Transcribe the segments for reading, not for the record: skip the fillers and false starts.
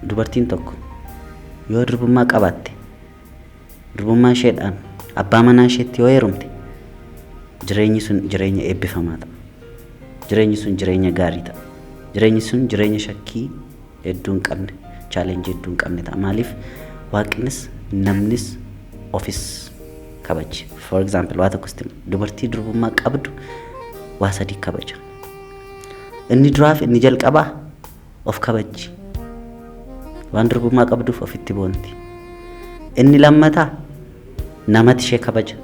dubartiin tokko yoo durbummaa qabaatte durbummaa isheedhaan abbaa manaa isheetti yoo heerumte jireenyi sun jireenya eebbifamaa ta'a. Jireenyi sun jireenya gaarii ta'a. Jireenyi sun jireenya shakkii hedduu hin qabne, chaalenjii hedduu hin qabne ta'a. Maaliif waaqnis namnis ofis kabaja. For example, waa tokkosti dubartii durbummaa qabdu waa sadii kabaja. Inni duraaf inni jalqabaa of kabaji. Waan durbummaa qabduuf ofitti boonti. Inni lammataa namatti ishee kabaja.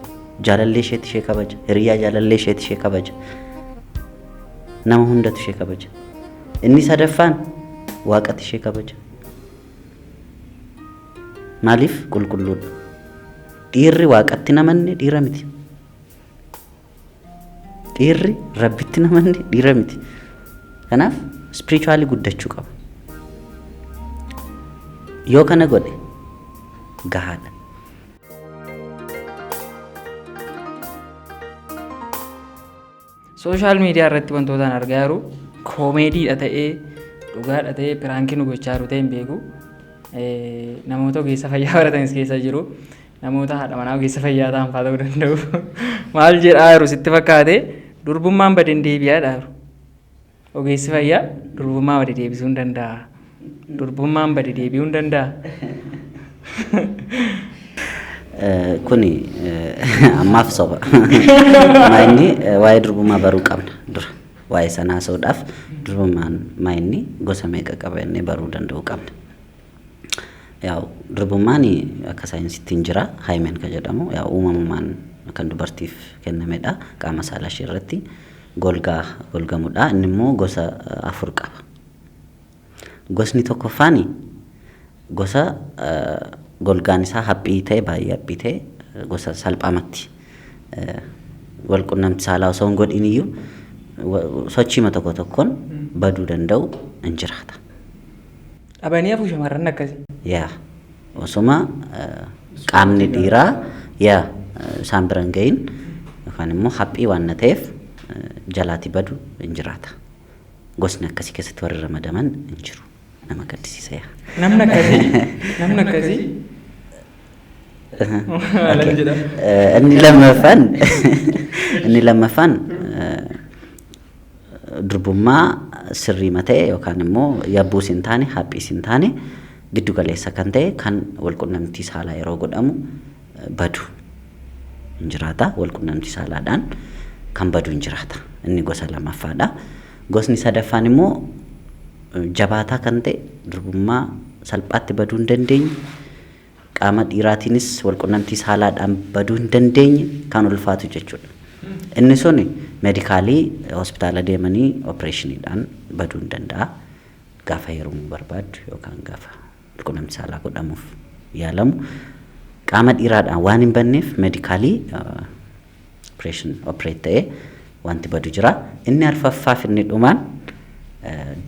Jaalallee isheetti ishee kabaja. Hiriyaa jaalallee isheetti ishee kabaja. Nama hundatu ishee kabaja. Inni sadaffaan waaqatti ishee kabaja. Maaliif qulqulluudha. Dhiirri waaqatti namanne dhiira miti. Dhiirri rabbitti namanne dhiira miti. Kanaaf spiritually guddachuu qaba. Yoo kana godhe gahaadha. Social media irratti wantootaan argaa jiru koomeediidha ta'ee dhugaadha ta'ee piraankiin nu gochaa jiru ta'e hin beeku. Namoota ogeessa fayyaa baratanis keessa jiru. Namoota haadha manaa ogeessa fayyaa ta'an fa'aa ta'uu danda'u. Maal jedhaa jiru sitti fakkaate durbummaan badeen deebi'aadha jiru. Ogeessi fayyaa durbummaa bade deebisuu hin danda'a. Durbummaan bade deebi'uu hin danda'a. Kuni ammaaf soba. Maayinni waa'ee durbummaa baruu qabna dura. Waa'ee sanaa soodhaaf durbummaan maayinni gosa meeqa qaba jennee baruu danda'uu qabna. Yaa durbummaan akka saayinsiitti hin jira. Haayimen kan jedhamu yaa uumamumaan kan dubartiif kennamedha. Qaama saalaa ishee irratti golgamudha. Inni immoo gosa 4 qaba. Gosni tokkoffaan gosa golgaan isaa haphii ta'e baay'ee haphii ta'e gosa salphaamatti wal qunnamti saalaa osoo hin godhin iyyuu sochiima tokko tokkoon baduu danda'u hin jiraata. Dhabanii hafuu shamarran akkasii. Yaa osuma qaamni dhiiraa yaa isaan bira hin gahin yookaan immoo haphii waan ta'eef jalaati badu hin jiraata. Gosni akkasii keessatti warri ramadaman hin jiru. Nama gaddisiisa yaa. Namni akkasii. Inni lammaffaan durbummaa sirrii matee yookaan immoo yabbuus hin taane haphiis hin taane giddu galeessa kan ta'e kan wal qunnamtii saalaa yeroo godhamu badu hin jiraata. Wal qunnamtii saalaadhaan kan badu hin jiraata. Inni gosa lammaffaadha. Gosni sadaffaan immoo jabaataa kan ta'e durbummaa salphaatti baduu hin dandeenye. Qaama dhiiraatiinis wal qunnamtii saalaadhaan baduu hin dandeenye kan ulfaatu jechuudha. Inni sun meedikaalii hospitaala deemanii opereeshiniidhaan baduu hin danda'a. Gaafa heerumuu barbaadu yookaan gaafa wal qunnamtii saalaa godhamuuf yaalamu qaama dhiiraadhaan waan hin banneef meedikaalii opereet ta'ee wanti badu jira. Inni arfaffaaf inni dhumaan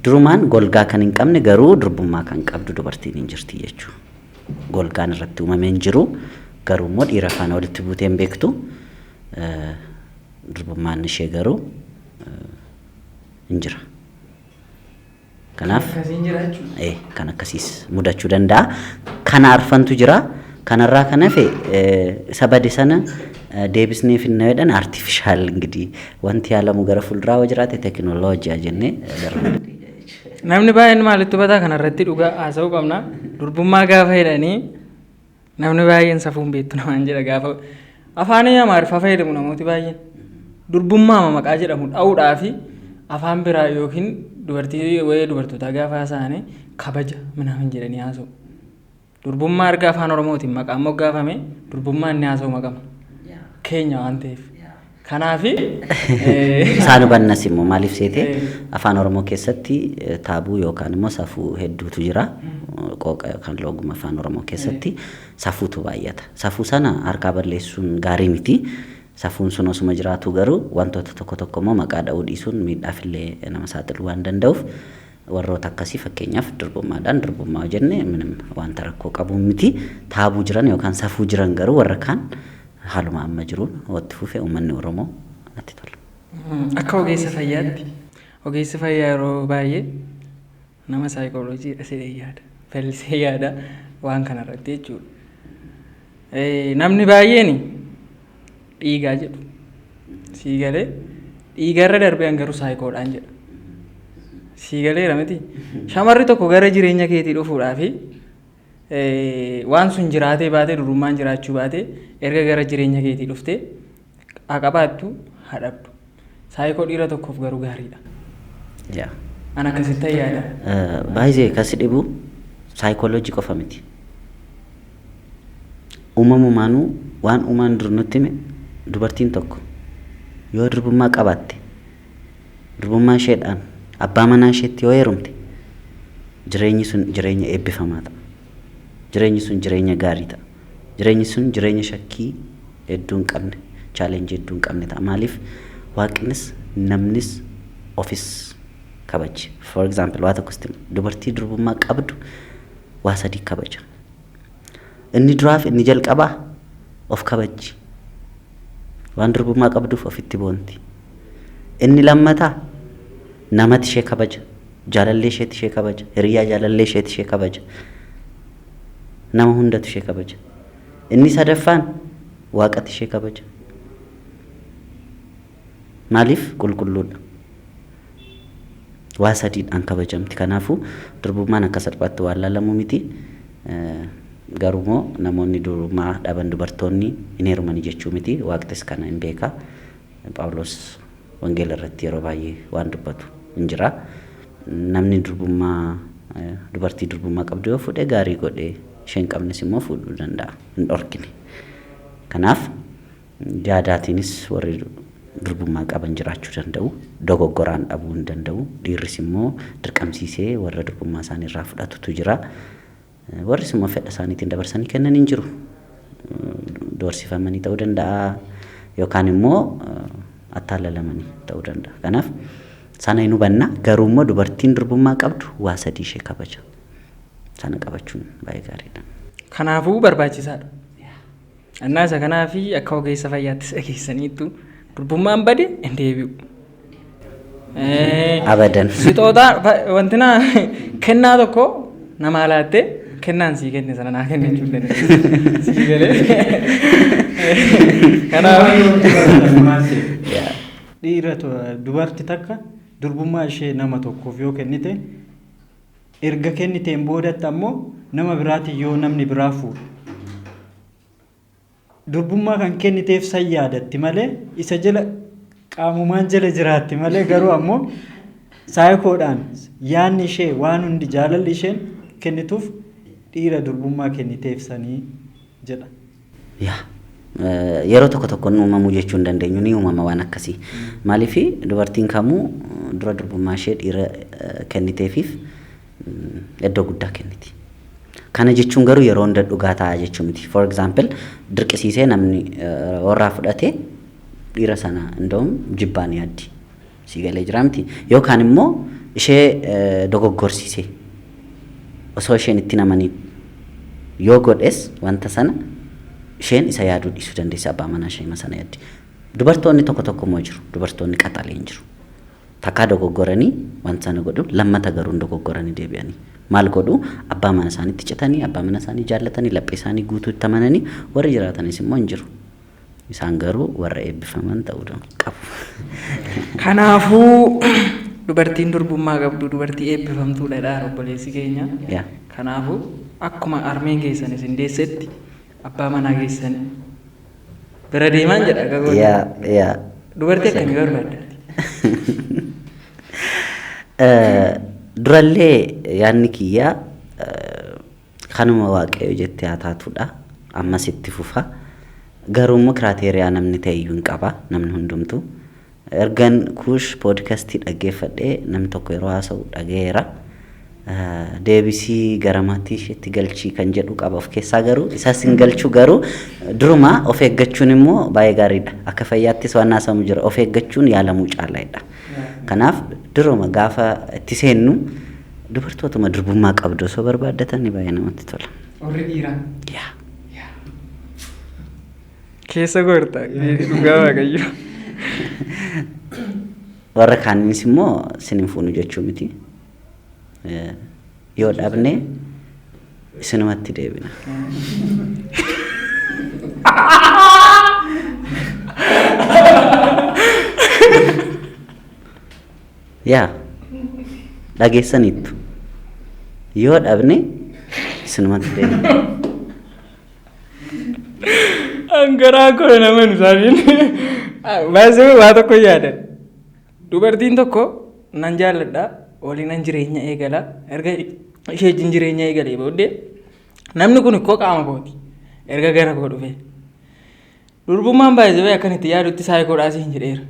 durumaan golgaa kan hin qabne garuu durbummaa kan qabdu dubartiin hin jirti jechuudha. Golgaan irratti uumamee hin jiru garuu immoo dhiira faana walitti buutee hin beektu. Durbummaan ishee garuu hin jira. Kanaaf kan akkasiis mudachuu danda'a. Kana arfantu jira. Kanarraa kan hafe isa bade sana deebisnee finna jedhan artifishaal ingidihi wanti yaalamu gara fuulduraa yoo jiraate teekinooloojii jennee darba. Namni baay'een maalitti hubataa kanarratti dhugaa haasa'uu qabna. Durbummaa gaafa jedhanii namni baay'een safuun beektu namaan jedha gaafa afaan Amaariffaa fayyadamu namooti baay'een. Durbummaa maqaa jedhamu dha'uudhaa fi afaan biraa yookiin dubartii wayii dubartootaa gaafa haasa'anii kabaja minaamin jedhanii haasa'u. Durbummaa erga afaan Oromootiin maqaan moggaafame durbummaa inni haasa'u maqama. Keenya waan ta'eef. Kanaafi isaan hubannas immoo maaliif seete afaan Oromoo keessatti taabuu yookaan immoo safuu hedduutu jira. Qooqa yookaan looguma afaan Oromoo keessatti safuutu baay'ata. Safuu sana harkaa balleessuun gaarii miti. Safuun sun osuma jiraatu garuu wantoota tokko tokko immoo maqaa dha'uu dhiisuun miidhaafillee nama saaxiluu waan danda'uuf warroota akkasii fakkeenyaaf durbummaadhaan durbummaa jenne minimum wanta rakkoo qabu miti. Taabuu jiran yookaan safuu jiran garuu warra kaan haaluma amma jiruun watti fufee uummanni Oromoo natti tola. Akka ogeessa fayyaatti ogeessi fayyaa yeroo baay'ee nama saayikooloojii dhasee yaada. fallisee yaada waan kanarratti jechuudha. Namni baay'een dhiigaa jedhu sii galee dhiigarra darbee garuu saayikoodhaan jedha. Sii galeera miti. Shamarri tokko gara jireenya keetii dhufuudhaaf waan sun jiraatee baatee durummaan jiraachuu baatee erga gara jireenya keetii dhuftee qabaattu hadhabdu. Saayikoo dhiira tokkoof garuu gaariidha. Ana akkasitti yaada. Baay'ee kasi dhibu saayikooloojii qofa miti. Uumamumaanuu waan uumaan dur nutti hime dubartiin tokko yoo durbummaa qabaatte durbummaa isheedhaan abbaa manaa isheetti yoo heerumte jireenyi sun jireenya eebbifamaa ta'a. Jireenyi sun jireenya gaarii ta'a. Jireenyi sun jireenya shakkii hedduu hin qabne, chaalenjii hedduu hin qabne ta'a. Maaliif waaqnis namnis ofis kabaja. For example waa tokkosti dubartii durbummaa qabdu waa sadii kabaja. Inni duraaf inni jalqabaa of kabajji. Waan durbummaa qabduuf ofitti boonti. Inni lammataa namatti ishee kabaja. Jaalallee isheetti ishee kabaja. Hiriyaa jaalallee isheetti ishee kabaja. Nama hundatu ishee kabaja. Inni sadaffaan waaqatti ishee kabaja. Maaliif qulqulluudha. Waa sadiidhaan kabajamti. Kanaafuu durbummaan akka salphaatti waan laalamu miti. Garumoo namoonni durbummaa dhaban dubartoonni hin heerumani jechuu miti. Waaqtis kana hin beeka. Phaawulos wangeela irratti yeroo baay'ee waan dubbatu hin jira. Namni durbummaa dubartii durbummaa qabdu yoo fuudhee gaarii godhee isheen qabnes immoo fuudhuu danda'a. Hin dhorkine. Kanaaf jaadaatiinis warri durbummaa qaban jiraachuu danda'u. Dogoggoraan dhabuu hin danda'u. Dhiirris immoo dirqamsiisee warra durbummaa isaanii irraa fudhatutu jira. Warris immoo fedha isaaniitiin dabarsanii kennan hin jiru. Doorsifamanii ta'uu danda'a yookaan immoo attaallalamanii ta'uu danda'a. Kanaaf sana hin hubanna. Garuu immoo dubartiin durbummaa qabdu waa sadii ishee kabaja. Sana qabachuun baay'ee gaariidha. Kanaafuu barbaachisaadha. Annaa isa kanaafi akka ogeessa fayyaattis dhageessaniittu durbummaan bade hin deebi'u. Abadan. Sixootaa wantina kennaa tokko nama laattee kennaan sii kenne sana naa kenne jechuudha. Sii galee. Kanaaf dhiira dubartii takka durbummaa ishee nama tokkoof yoo kennite erga kenniteen boodatti ammoo nama biraatiin yoo namni biraa fuudhu durbummaa kan kenniteef san yaadatti malee isa jala qaamumaan jala jiraatti malee garuu ammoo saayikoodhaan yaanni ishee waan hundi jaalalli isheen kennituuf dhiira durbummaa kenniteef sanii jedha. Yeroo tokko tokko uumamuu jechuu hin dandeenyu ni uumama waan akkasii. Maaliif dubartiin kamuu dura durbummaa ishee dhiira kenniteefiif iddoo guddaa kenniti. Kana jechuun garuu yeroo hunda dhugaa ta'a jechuu miti. For example dirqisiisee namni warraa fudhatee dhiira sana indoom jibbaan yaaddi. Sii galee jira miti. Yookaan immoo ishee dogoggorsiisee osoo isheen itti namaniin yoo godhes wanta sana isheen isa yaaduu dhiisuu dandeessa abbaa manaa ishee sana yaaddi. Dubartoonni tokko tokko immoo jiru. Dubartoonni qaxalee hin jiru. Takkaa dogoggoranii wanta sana godhu lammata garuu dogoggoranii deebi'anii. Maal godhu abbaa mana isaaniitti citanii abbaa mana isaanii jaallatanii laphee isaanii guutuutti amananii warri jiraatanis immoo hin jiru. Isaan garuu warra eebbifaman ta'uu qabu. Kanaafuu dubartiin durbummaa qabdu dubartii eebbifamtuudha obboleessi keenya. Kanaafuu akkuma armeen keessanis hin deessetti abbaa manaa keessan bira deemaan jedha gagoota. Dubartii akkamii barbaaddaati? Durallee yaanni kiyyaa kanuma waaqayyo jettee haa taatudha. Ammas itti fufa. Garuu immoo kiraateeriyaa namni ta'eyyuu hin qaba namni hundumtu. Ergan kuush poodkaastii dhaggeeffadhee namni tokko yeroo haasa'u dhagayeera. Deebisii garamaatti isheetti galchii kan jedhu qaba of keessaa garuu isaas hin galchuu garuu duruma of eeggachuun immoo baay'ee gaariidha. Akka fayyaattis waan haasamu jira of eeggachuun yaalamuu caalaadha. Kanaaf duruma gaafa itti seennu dubartootuma durbummaa qabdu osoo barbaaddatanii baay'ee namatti tola. Warri dhiiraa. Keessa goorta dhugaa waaqayyo. Warra kaaninis immoo sinin fuunu jechuu miti. Yoo dhabne isinumatti deebina. Yaa dhageessaniittu yoo dhabne isinumatti deebina. Angaraa koo nama nusaaniin baasii waa tokko yaadan dubartiin tokko nan jaalladha waliin jireenya eegala erga ishee wajjin jireenya eegalee booddee namni kun ikkoo qaama kooti erga gara koo dhufe durbummaan baay'ee akkanitti yaadutti saayii koodhaas hin jedheera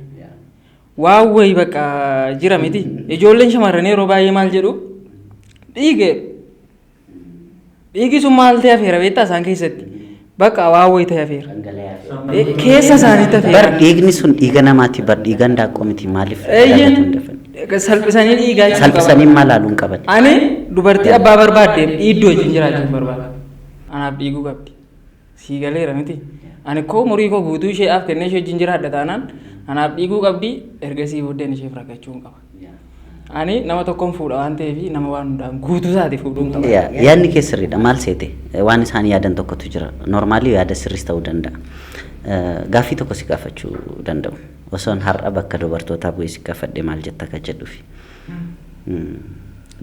waan wayii bakka jira miti ijoolleen shamarran yeroo baay'ee maal jedhu dhiigi sun maal ta'e afeera beektaa isaan keessatti bakka waan wayii ta'e afeera keessa isaaniitti afeera. Bar dhiigni sun dhiiga namaati bar dhiiga handaaqqoo miti maaliif salphisanii dhiigaa salphisanii maal haaluun qaban. Ani dubartii abbaa barbaaddeef dhiiddoo wajjin jiraachuuf barbaada. Anaaf dhiiguu qabdi. Sii galeera miti. Ani koo umurii koo guutuu isheedhaaf kennee ishee wajjin jiraadha taanaan anaaf dhiiguu qabdi ergasii booddeen isheef rakkachuun qaba. Ani nama tokkoon fuudha waan ta'eef nama waan hundaan guutuu isaati fuudhuun qaba. Yaadni kee sirriidha maal seete waan isaan yaadan tokkotu jira noormaalii yaada sirriis ta'uu danda'a. Gaaffii tokko si gaafachuu danda'u osoon har'a bakka dubartootaa bu'ee si gaafadhe maal jetta akka jedhuufi.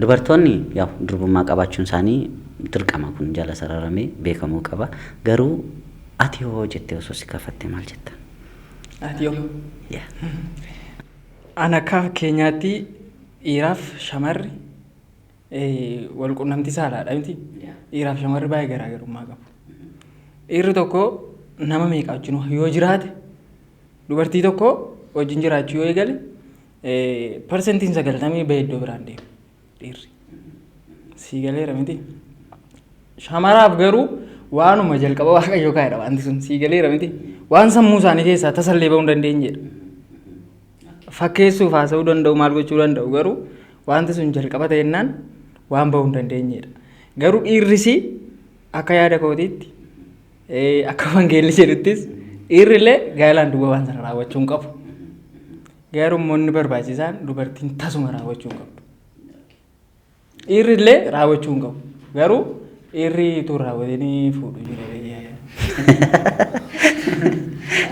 Dubartoonni yaa durbummaa qabaachuun isaanii dirqama kun jala sararamee beekamuu qaba garuu ati hoo jettee osoo si gaafatte maal jetta? Ati hoo? Ana akka fakkeenyaatti dhiiraaf shamarri wal quunnamtii saalaadha miti. Dhiiraaf shamarri baay'ee garaagarummaa qabu. Dhiirri tokko nama meeqa wajjin yoo jiraate dubartii tokko wajjin jiraachuu yoo eegale parsentiin 90 bahee iddoo biraan deema dhiirri. Sii galeera miti. Shamaraaf garuu waanuma jalqaba waaqayyoo kaa'edha wanti sun sii galeera miti. Waan sammuu isaanii keessaa tasallee bahuu hin dandeenyedha. Fakkeessuuf haasa'uu danda'u maal gochuu danda'u garuu wanti sun jalqaba ta'ennaan waan bahuu hin dandeenyedha. Garuu dhiirrisi akka yaada kootiitti akka wangeelli jedhuttis dhiirrillee gaalaan duuba waan sana raawwachuu hin qabu. Garuu immoo barbaachisaan dubartiin tasuma raawwachuu hin qabu. Dhiirrillee raawwachuu hin qabu. Garuu dhiirri utuu raawwatanii fuudhu jira.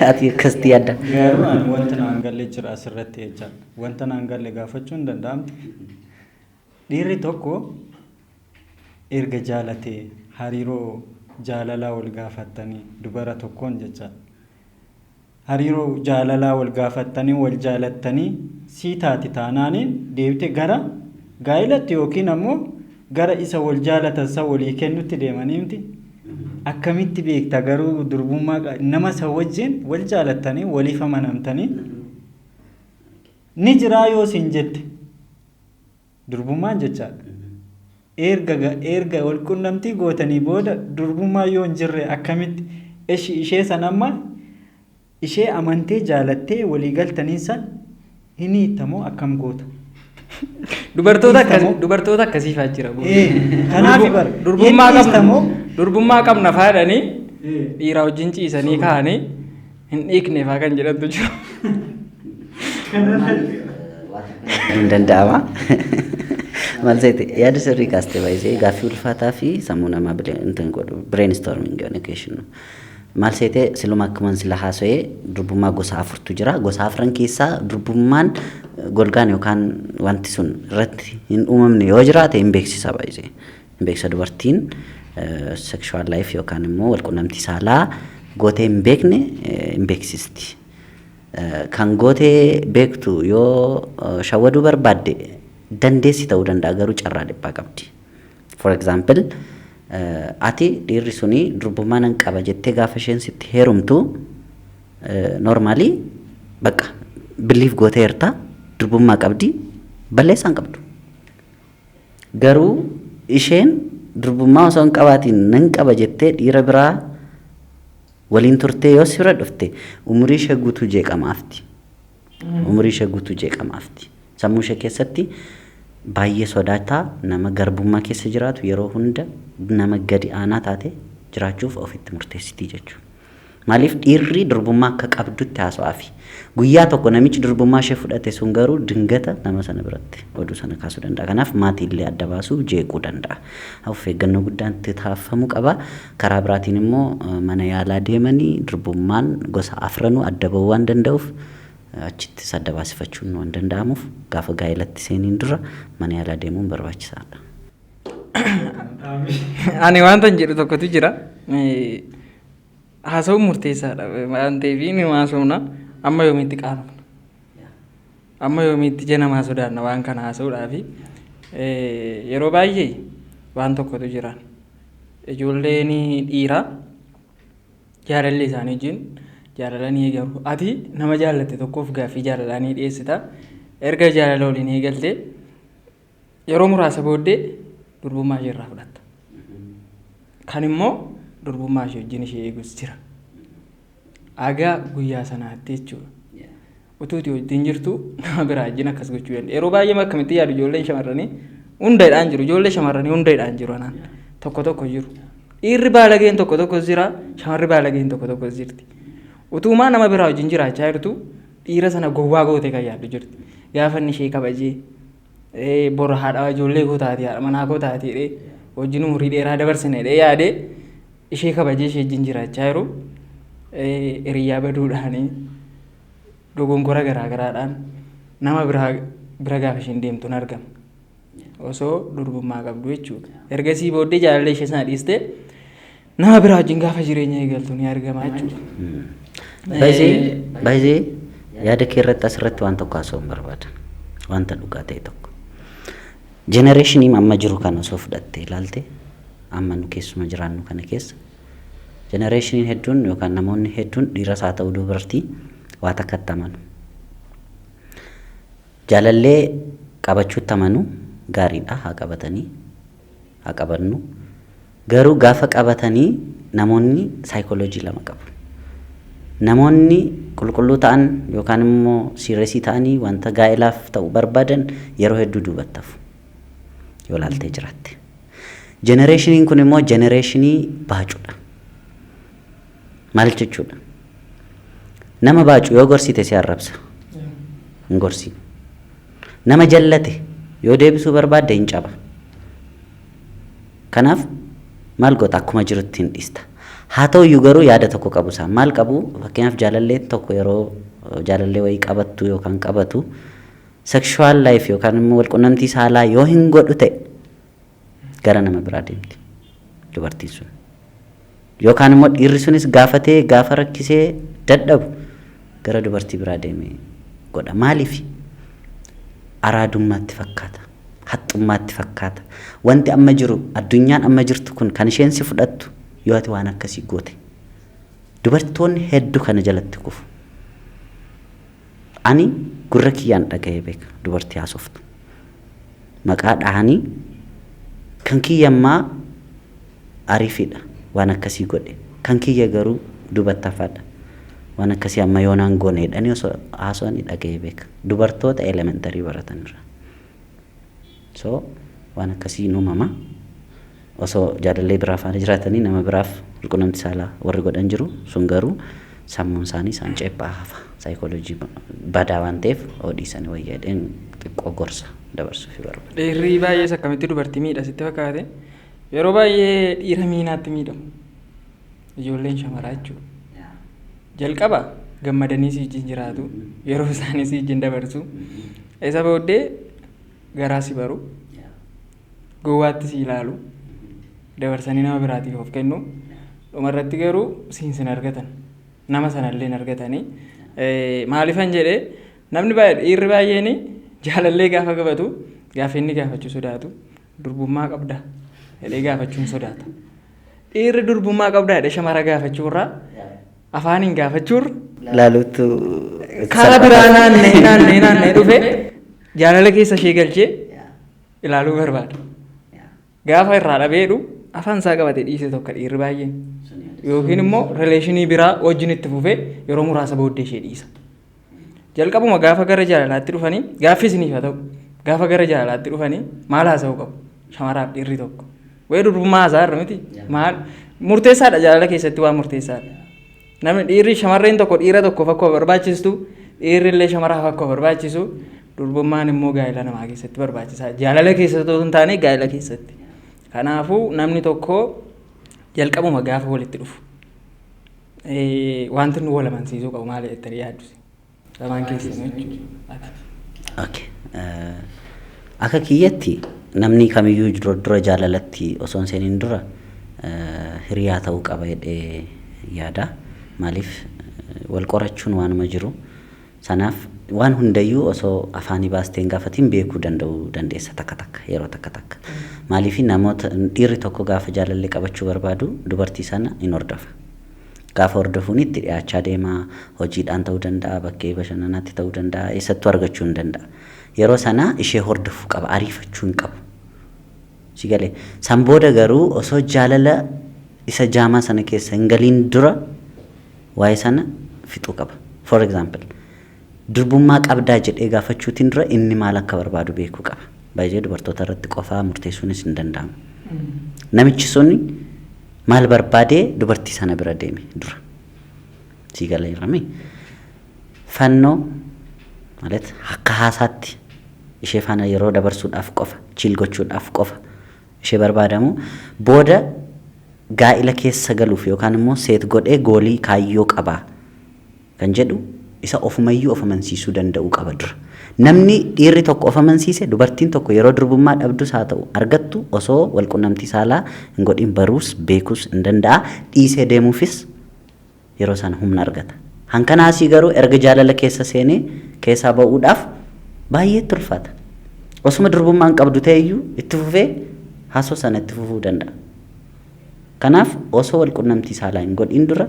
Ati akkasitti yaadda. Garuu ani wanta naan galle jira asirratti jecha wanta naan galle gaafachuu hin danda'amtu. Dhiirri tokko erga jaalatee hariiroo jaalalaa wal gaafattanii dubara tokkoon jecha hariiroo jaalalaa wal gaafattanii wal jaalattanii sii taati taanaaniin deebite gara gaa'ilatti yookiin ammoo gara isa wal jaalatan isa walii kennutti deemanii miti. Akkamitti beekta garuu durbummaa nama isa wajjin wal jaalattanii waliif amanamtanii ni jiraa yoo siin jette durbummaan jechaadha. Erga wal quunnamtii gootanii booda durbummaa yoo hin jirre akkamitti ishee san amma ishee amantee jaalattee walii galtanii san hin hiittamoo akkam gootu? Dubartoota akkasiifaa jira. Kanaaf bara durbummaa qabna faadhanii dhiira wajjin ciisanii kaa'anii hin dhiikneefaa kan jedhantu jiru. Hin danda'ama. Maal seete yaada sirrii kaastee baay'isee gaaffii ulfaataa fi sammuu namaa brainstorming education. Maal seete siluma akkuma sila haasa'ee durbummaa gosa afurtu jira. Gosa afran keessaa durbummaan golgaan yookaan wanti sun irratti hin uumamne yoo jiraate hin beeksisa baay'isee. Hin beeksisa dubartiin sexual life yookaan immoo wal quunnamtii saalaa gootee hin beekne hin beeksisti. Kan gootee beektu yoo shawwaduu barbaadde dandeessi ta'uu danda'a garuu carraa dhiphaa qabdi. For example ati dhiirri suni durbummaa nan qaba jettee gaafa isheen sitti heerumtu normaalii bakka biliif gooteerta durbummaa qabdi balleessaan qabdu. Garuu isheen durbummaa osoo hin qabaatiin nan qaba jettee dhiira biraa waliin turtee yoo sira dhufte umurii ishee guutuu jeeqamaafti. Umurii ishee guutuu jeeqamaafti. Sammuu ishee keessatti baay'ee sodaataa nama garbummaa keessa jiraatu yeroo hunda nama gadi aanaa taate jiraachuuf ofitti murteessitii jechuudha. Maaliif dhiirri durbummaa akka qabdutti haasa'aafi. Guyyaa tokko namichi durbummaa ishee fudhate sun garuu dingata nama sana biratti oduu sana kaasuu danda'a. Kanaaf maatiillee adda baasuu jeequu danda'a. Of eeggannoo guddaan itti taasifamuu qaba. Karaa biraatiin immoo mana yaalaa deemanii durbummaan gosa afranuu adda bahuu waan danda'uuf achittis adda baasifachuun waan danda'amuuf gaafa gaa'elatti seeniin dura mana yaalaa deemuun barbaachisaadha. Ani wanta jedhu tokkotu jira. Haasawuun murteessaadha waan ta'eef ni haasofna amma yoomiitti qaanofna amma yoomiitti ija namaa sodaanna waan kana haasa'uudhaaf yeroo baay'ee waan tokkotu jira ijoolleen dhiiraa jaalallee isaanii wajjin jaalalanii eegalu ati nama jaallatte tokkoof gaaffii jaalalanii dhiyeessita erga jaalala waliin eegalte yeroo muraasa booddee durbummaa ishee irraa fudhatta kan immoo durbummaa ishee wajjin ishee eegus jira. Agaa guyyaa sanaatti jechuudha. Utuuti wajjin jirtu nama biraa wajjin akkas gochuu danda'a. Yeroo baay'ee akkamitti yaadu ijoolleen shamarranii hundaadhaan jiru. Ijoollee shamarranii hundaadhaan jiru anaan tokko tokko jiru. Dhiirri baalageen tokko tokkos jira. Shamarri baalageen tokko tokkos jirti. Utuumaa nama biraa wajjin jiraachaa jirtu dhiira sana gowwaa gootee kan yaaddu jirti. Gaafa inni ishee kabajee bora haadha ijoollee koo taatee haadha manaa koo taatee wajjin umurii dheeraa dabarsinee yaadee ishee kabajee ishee wajjin jiraachaa jiru. Hiriyaa baduudhaanii dogongora garaagaraadhaan nama bira gaafa isheen deemtuun argama. Osoo durbummaa qabdu jechuudha. Ergasii booddee jaalallee ishee sana dhiistee nama biraa wajjin gaafa jireenya eegaltu ni argama jechuudha. Baay'ee yaada kee irratti asirratti waan tokko haasa'uun barbaadan wanta dhugaa ta'e tokko. Jenereeshinii amma jiru kana osoo fudhattee ilaalte amma nu keessuma jiraannu kana keessa. Jenereeshiniin hedduun yookaan namoonni hedduun dhiiras haa ta'u dubartii waa takkatti amanu. Jaalallee qabachuutti amanu gaariidha haa qabatanii haa qabannu. Garuu gaafa qabatanii namoonni saayikooloojii lama qabu. Namoonni qulqulluu ta'an yookaan immoo siiresii ta'anii wanta gaa'elaaf ta'u barbaadan yeroo hedduu duubatti hafu yoo ilaaltee jiraatte. Jenereeshiniin kun immoo jenereeshinii baacuudha. Maal jechuudha? Nama baacu yoo gorsite si arrabsa. Hin gorsi. Nama jallate yoo deebisuu barbaadde hin caba. Kanaaf maal goota akkuma jirutti hin dhiista. Haa ta'u iyyuu garuu yaada tokko qabu isaan. Maal qabu? Fakkeenyaaf jaalallee tokko yeroo jaalallee wayii qabattu yookaan qabatu sexual life yookaan immoo walqunnamtii saalaa yoo hin godhu ta'e gara nama biraa deemti dubartiin sun. Yookaan immoo dhiirri sunis gaafatee gaafa rakkisee dadhabu gara dubartii biraa deemee godha. Maaliif? Araadummaatti fakkaata. Haxxummaatti fakkaata. Wanti amma jiru addunyaan amma jirtu kun kan isheen si fudhattu yoo ati waan akkasii goote. Dubartoonni hedduu kana jalatti kufu. Ani gurra kiyyaan dhaga'ee beeka dubartii haasoftu. Maqaa dhahanii kan kiyyammaa ariifidha. Waan akkasii godhe kan kiyya garuu duubatti hafaadha waan akkasii amma yoonaan goone jedhanii osoo haasawanii dhaga'ee beeka dubartoota elementarii baratanirra so waan akkasii uumama osoo jaalallee biraa faana jiraatanii nama biraaf walqunnamtii saalaa warri godhan jiru sun garuu sammuun isaanii isaan ceephaa hafa saayikooloojii badaa waan ta'eef oodiisanii wayyaadheen xiqqoo gorsa dabarsuuf barbaada. Dhiirri baay'ees akkamitti dubartii miidha sitti fakkaate? Yeroo baay'ee dhiira miinaatti miidhamu ijoolleen shamaraa jechuudha. Jalqaba gammadanii si wajjin jiraatu yeroo isaanii si wajjin dabarsu isa booddee garaa si baru gowwaatti si ilaalu dabarsanii nama biraatiif of kennu dhumarratti garuu siinsin argatan nama sanallee argatanii maalifan jedhee namni dhiirri baay'een jaalallee gaafa qabatu gaafa inni gaafachuu sodaatu durbummaa qabda. Jedhee gaafachuun sodaata. Dhiirri durbummaa qabdaa jedhee shamara gaafachuurraa afaaniin gaafachuurra laaluutu karaa biraa naannee dhufe jaalala keessa ishee galchee ilaaluu barbaada. Gaafa irraa dhabeedhu afaan isaa qabatee dhiise tokko dhiirri baay'een yookiin immoo rileeshinii biraa wajjin itti fufee yeroo muraasa booddee ishee dhiisa. Jalqabuma gaafa gara jaalalaatti dhufanii gaaffi isiniif haa ta'u gaafa gara jaalalaatti dhufanii maal haasa'uu qabu shamaraaf dhiirri tokko. Wayii durbummaa haasaa irra miti maal murteessaadha jaalala keessatti waan murteessaadha. namni dhiirri shamarreen tokko dhiira tokko fakkoo barbaachistu dhiirri illee shamaraaf akka barbaachisu durbummaan immoo gaa'ela namaa keessatti barbaachisaa jaalala keessatti otoo hin taane gaa'ela keessatti kanaafuu namni tokko jalqabuma gaafa walitti dhufu wanti nu wal amansiisuu qabu maali jettanii yaaddu lamaan keessanii jechuudha. Okay. Akka kiyyatti namni kamiyyuu dura jaalalatti osoo hin seeniin dura hiriyaa ta'uu qaba jedhee yaada. Maaliif wal qorachuun waanuma jiru. Sanaaf waan hundayyuu osoo afaanii baasteen gaafatiin beekuu dandeessa takka yeroo takka. Maaliif namoota dhiirri tokko gaafa jaalallee qabachuu barbaadu dubartii sana hin hordofa. Gaafa hordofuun itti dhiyaachaa deemaa hojiidhaan ta'uu danda'a bakkee bashannanaatti ta'uu danda'a eessattuu argachuu hin danda'a. Yeroo sana ishee hordofuu qaba ariifachuu hin qabu. Sigalee san booda garuu osoo jaalala isa jaamaa sana keessa hin galiin dura waa'ee sana fixuu qaba. For example durbummaa qabdaa jedhee gaafachuutiin dura inni maal akka barbaadu beekuu qaba. Baay'ee dubartoota irratti qofaa murteessuunis hin danda'amu. Namichi sun maal barbaadee dubartii sana bira deeme dura. Sigalee irrame fannoo ማለት akka haasaatti ishee faana yeroo dabarsuudhaaf qofa chiil gochuudhaaf qofa ishee barbaadamu booda gaa'ila keessa galuuf yookaan immoo seet godhee goolii kaayyoo qaba kan jedhu isa ofumayyuu of amansiisuu danda'u qaba dura. Namni dhiirri tokko of amansiise dubartiin tokko yeroo durbummaa dhabdus haa ta'u argattu osoo wal qunnamtii saalaa hin godhin baruus beekuus hin danda'a dhiisee deemuufis yeroo sana humna argata. Hankanaasii garuu erga jaalala keessa seenee keessaa ba'uudhaaf baay'ee turfaata. Osuma durbummaan qabdu ta'eyyuu itti fufee haasoo sana itti fufuu danda'a. Kanaaf osoo wal qunnamtii saalaa hin godhin dura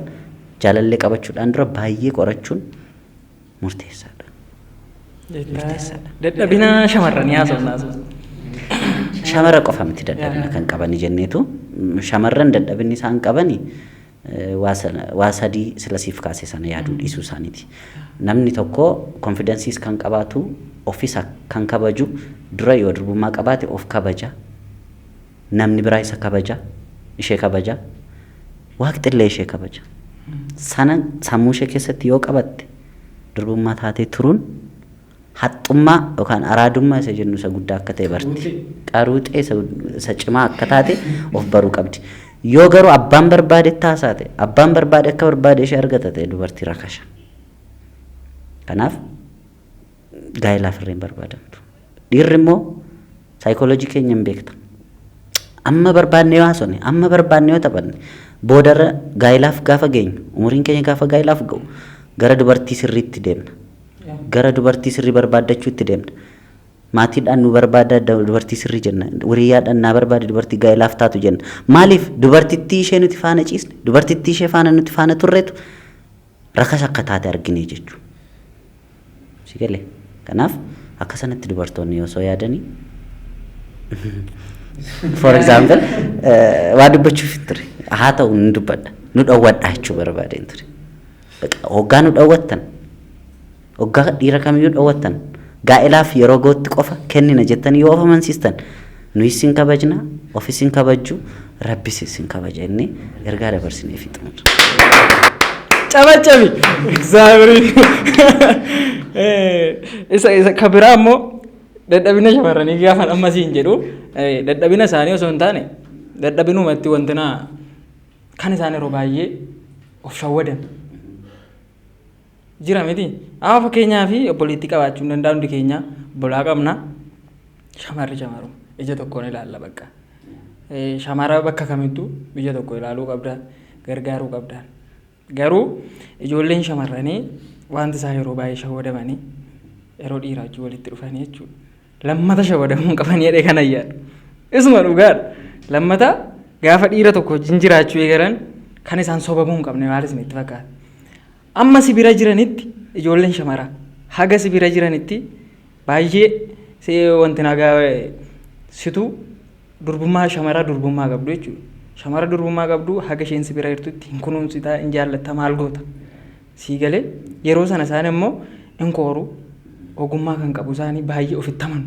jaalallee qabachuudhaan dura baay'ee qorachuun murteessaadha. Dadhabina shamarranii haasofnaa. Shamara qofa miti dadhabina kan qabani jenneetu shamarran dadhabinni isaan qabani waa sadii silasiif kaasee sana yaaduu dhiisuu isaaniiti. Namni tokko konfidensiis kan qabaatu ofisa kan kabaju dura yoo durbummaa qabaate of kabaja. Namni biraa isa kabaja ishee kabaja waaqxillee ishee kabaja. Sana sammuu ishee keessatti yoo qabatte durbummaa taatee turuun haxxummaa yookaan araadummaa isa jennu isa guddaa akka ta'e barti. Qaruuxee isa cimaa akka taate of baruu qabdi. Yoo garuu abbaan barbaade taasaate abbaan barbaade akka barbaade ishee argata ta'e dubartii rakasha. Kanaaf gaa'elaaf irreen barbaadamtu. Dhiirri immoo saayikooloojii keenya hin beekta. Amma barbaadne yoo haasofne amma barbaadne yoo taphanne boodarra gaa'elaaf gaafa geenyu umuriin keenya gaafa gaa'elaaf ga'u gara dubartii sirriitti deemna. Gara dubartii sirrii barbaaddachuutti deemna. Maatiidhaan nu barbaada dubartii sirrii jenna. Wiriyaadhaan na barbaada dubartii gaa'elaaf taatu jenna. Maaliif dubartittii ishee nuti faana ciisne dubartittii ishee faana nuti faana turreetu rakas akka taate argine jechuudha. Sigalee kanaaf akka sanatti dubartoonni osoo yaadanii for example waa dubbachuuf hin ture haa ta'u nu dubbadha nu dhowwadha jechuu barbaadeen ture. Hoggaa nu dhowwattan hoggaa dhiira kamiyyuu dhowwattan gaa'elaaf yeroo gootti qofa kennina jettanii yoo of amansiistan nu isin kabajna of isin kabajju rabbis isin kabaja inni ergaa dabarsinee fixuudha. Cabacabi exaamrii isa kabiraa immoo dadhabina shamarranii gaafa ammasii hin jedhu dadhabina isaanii osoo hin taane dadhabinumatti wantina kan isaan yeroo baay'ee of shawwadan jira miti. Amma fakkeenyaa fi obboleettii qabaachuu hin danda'u hundi keenya obbolaa qabna. Shamarri shamaruma ija tokkoon ilaalla bakka. Shamara bakka kamittuu ija tokko ilaaluu qabda gargaaruu qabda. Garuu ijoolleen shamarranii wanti isaan yeroo baay'ee shawwadamanii yeroo dhiiraa wajjin walitti dhufanii jechuudha. Lammata shawwadamuu qabanii jedhee kana yaadu. Isuma dhugaadha. Lammata gaafa dhiira tokko wajjin jiraachuu eegalan kan isaan sobamuu hin qabne maal isinitti fakkaata. Amma si bira jiranitti ijoolleen shamaraa haga si bira jiranitti baay'ee wanti nagaa situ durbummaa shamaraa durbummaa qabdu jechuudha. Shamara durbummaa qabdu haga isheen si bira jirtutti hin kunuunsitaa hin jaallatta maal goota. Sii galee yeroo sana isaan immoo hin kooru ogummaa kan qabu isaanii baay'ee ofitti amanu.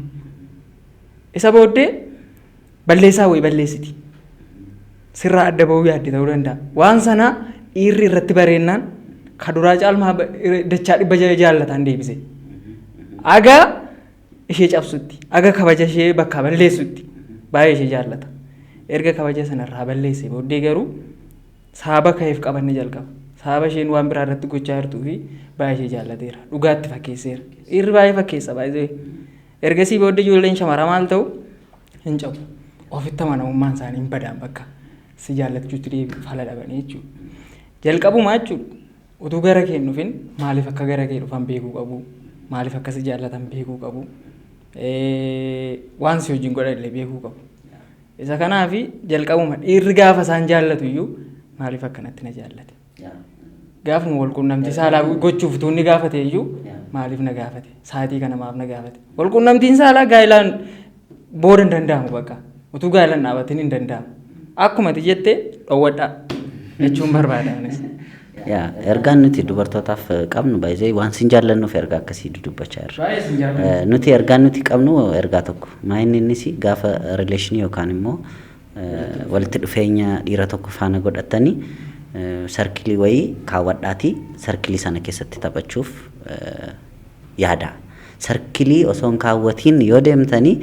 Isa booddee balleessaa wayii balleessiti. Sirraa adda bahuu yaadde ta'uu danda'a. Waan sana dhiirri irratti bareennaan kaduraa caalmaa dachaa dhibba jaallatan deebise. Aga ishee cabsutti, aga kabaja ishee bakka balleessutti baay'ee ishee jaallata. Erga kabaja sanarraa balleesse booddee garuu sababa ka'eef qabanne jalqaba. Sababa isheen waan biraa irratti gochaa jirtuu fi baay'ee ishee jaallateera. Dhugaatti fakkeesseera. Dhiirri baay'ee fakkeessa baay'ee. Ergasii booddee ijoolleen shamaraa maal ta'u hin cabu. Ofitti amanamummaan isaanii hin badaan bakka si jaallachuutti deebi'u fala dhabanii jechuudha. Jalqabumaa jechuudha. Utuu gara kee hin dhufin maaliif akka gara kee dhufan beekuu qabu. Maaliif akka si jaallatan beekuu qabu. Waan si wajjin godhan illee beekuu qabu. Isa kanaaf jalqabuma dhiirri gaafa isaan jaallatu iyyuu maaliif akkanatti na jaallate. Gaafuma walquunnamtii saalaa gochuuf tuunni gaafate iyyuu maaliif na gaafate. Saatii kana maaf na gaafate. Walquunnamtiin saalaa gaa'ilaan booda hin danda'amu bakka. Utuu gaa'ilaan dhaabatiin hin danda'amu. Akkuma ati jettee dhowwadhaa jechuun barbaadanis. Ergaan nuti dubartootaaf qabnu baay'ee waan sin jaallannuuf ergaa akkasii dubbachaa jirra. Nuti ergaan nuti qabnu ergaa tokko. Maayinni innis gaafa rileeshinii yookaan immoo walitti dhufeenya dhiira tokko faana godhatanii sarkilii wayii kaawwadhaatii sarkilii sana keessatti taphachuuf yaada. Sarkilii osoo hin kaawwatiin yoo deemtanii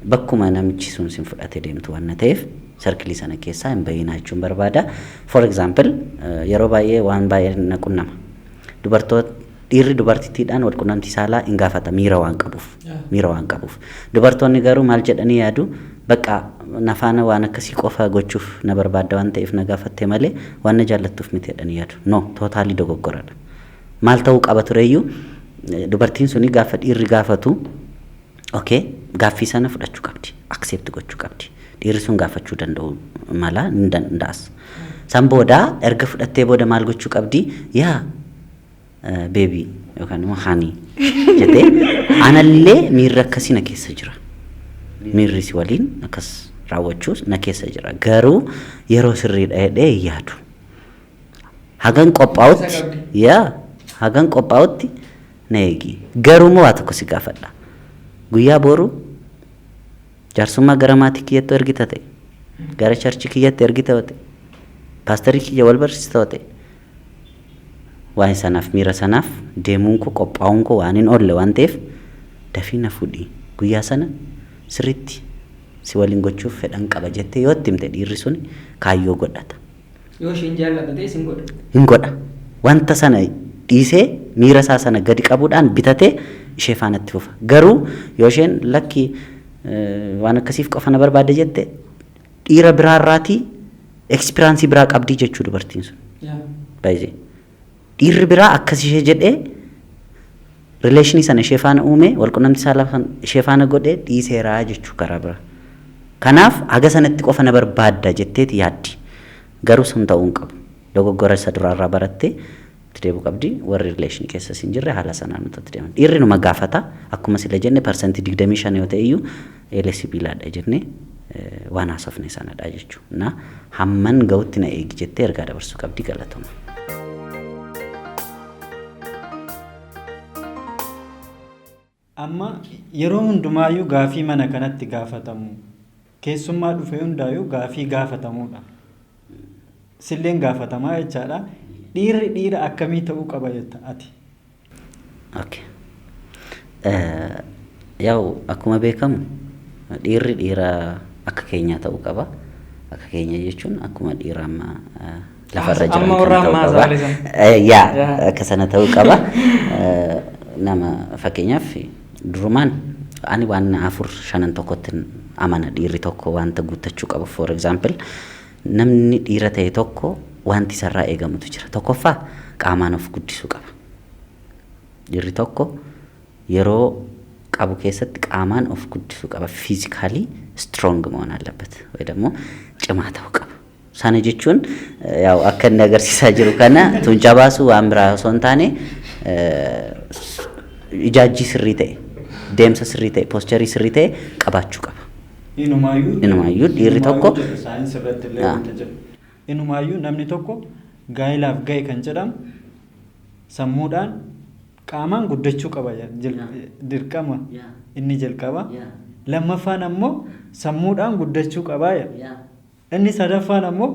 bakkuma namichi sun sin fudhatee deemtu waan ta'eef sarkilii sana keessaa hin bahinaa jechuun barbaada. For example yeroo baay'ee waan baay'ee na qunnama. Dhiirri dubartittiidhaan wal qunnamtii saalaa hin gaafata miira waan qabuuf. Dubartoonni garuu maal jedhanii yaadu bakka nafaana waan akkasii qofa gochuuf na barbaadda waan ta'eef na gaafatte malee waan na jaallattuuf miti jedhanii yaadu. No, tootaalii dogoggoradha. Maal ta'uu qaba tureyyuu dubartiin suni gaafa dhiirri gaafatu okay gaaffii sana fudhachuu qabdi. Accept gochuu qabdi. Dhiirri sun gaafachuu danda'u mala hin danda'as. San booda erga fudhattee booda maal gochuu qabdi? Yaa beebii yookaan immoo haanii jettee anallee miirri akkasii na keessa jira. Miirri si waliin akkas raawwachuus na keessa jira. Garuu yeroo sirriidha jedhee yaadu. Hagan qophaa'utti na eegi. Garuu waa tokko si gaafadha. Guyyaa boru jaarsummaa gara maatii kiyyatti ergita ta'e, gara charchi kiyyatti ergita ta'e, paasterii kiyya wal barsiista ta'e, waan sanaaf miira sanaaf deemuun koo qophaa'uun koo waan hin oolle waan ta'eef dafii na fudhii guyyaa sana sirriitti si waliin gochuuf fedhan qaba jettee yoo itti himte dhiirri sun kaayyoo godhata. Yoo isheen jaallatte sin godha. Hin godha. Wanta sana dhiisee miira isaa sana gadi qabuudhaan bitatee ishee faanatti fufa. Garuu yoo isheen lakki waan akkasiif qofa na barbaadde jette dhiira biraarraatii ekspiraansii biraa qabdii jechuu dubartiin sun. Baay'ee. Dhiirri biraa akkas ishee jedhee rileeshinii sana ishee faana uume walqunnamtii saalaa ishee faana godhee dhiiseeraa jechuu karaa biraa. Kanaaf haga sanatti qofa na barbaadda jetteeti yaaddi. Garuu sun ta'uu hin qabu. Dogoggora isa duraarraa barattee itti deebi'uu qabdi. Warri rileeshinii keessa hin jirre haala sanaan nuti itti deeman. Dhiirri numa gaafata akkuma sila jenne parsantii 25 yoo ta'e iyyuu eelee sibiilaadha jennee waan haasofne sanadha jechuudha. Na hamman ga'utti na eegi jettee ergaa dabarsuu qabdi galatoma. Amma yeroo hundumaayyuu gaafii mana kanatti gaafatamu. Keessummaa dhufe hundaayyuu gaafii gaafatamuudha. Silleen gaafatamaa jechaadha. Dhiirri dhiira akkamii ta'uu qaba jetta ati? Okay. Yaa'u akkuma beekamu dhiirri dhiira akka keenyaa ta'uu qaba. Akka keenya jechuun akkuma dhiira amma lafarra jiran ta'uu qaba. Yaa akka sana ta'uu qaba. Nama fakkeenyaaf durumaan ani waan 4-5 tokkotti amana dhiirri tokko wanta guuttachuu qabu. For example namni dhiira ta'e tokko wanti sarraa eegamutu jira. Tokkoffaa qaamaan of guddisuu qaba. Dhiirri tokko yeroo qabu keessatti qaamaan of guddisuu qaba. Physically strong መሆን አለበት ወይ ደግሞ ጭማ ta'uu qaba. Sana jechuun yaa'u akka inni agarsiisaa jiru kana tuunca baasuu waan biraa osoo hin taane ijaajjii sirrii ta'e, deemsa sirrii ta'e, poosterii sirrii ta'e qabaachuu qaba. Inumaayyuu dhiirri tokko Inumaayyuu namni tokko gaa'ilaaf ga'e kan jedhamu sammuudhaan qaamaan guddachuu qaba dirqama inni jalqaba. Lammaffaan ammoo sammuudhaan guddachuu qaba. Inni sadaffaan ammoo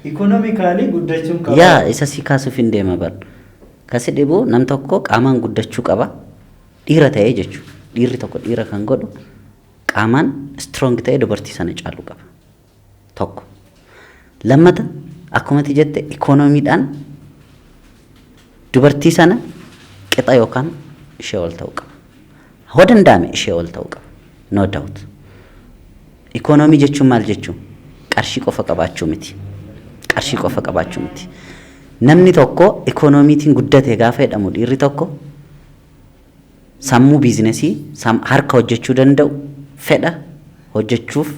Ikonomikaalii guddachuun qaba. yaa isa si kaasuuf hin deema bar kasi dhibu nam tokko qaamaan guddachuu qaba dhiira ta'ee jechuudha dhiirri tokko dhiira kan godhu qaamaan strong ta'ee dubartii sana caaluu qaba tokko lammata akkumatti jette ikoonomiidhaan dubartii sana qixa yookaan ishee ol ta'uu qaba hoo danda'ame ishee ol ta'uu qaba no doubt ikoonomii jechuun maal jechuun qarshii qofa qabaachuu miti qarshii qofa qabaachuu miti namni tokko ikoonomiitiin guddate gaafa jedhamu dhiirri tokko sammuu biizinesii harka hojjechuu danda'u fedha hojjechuuf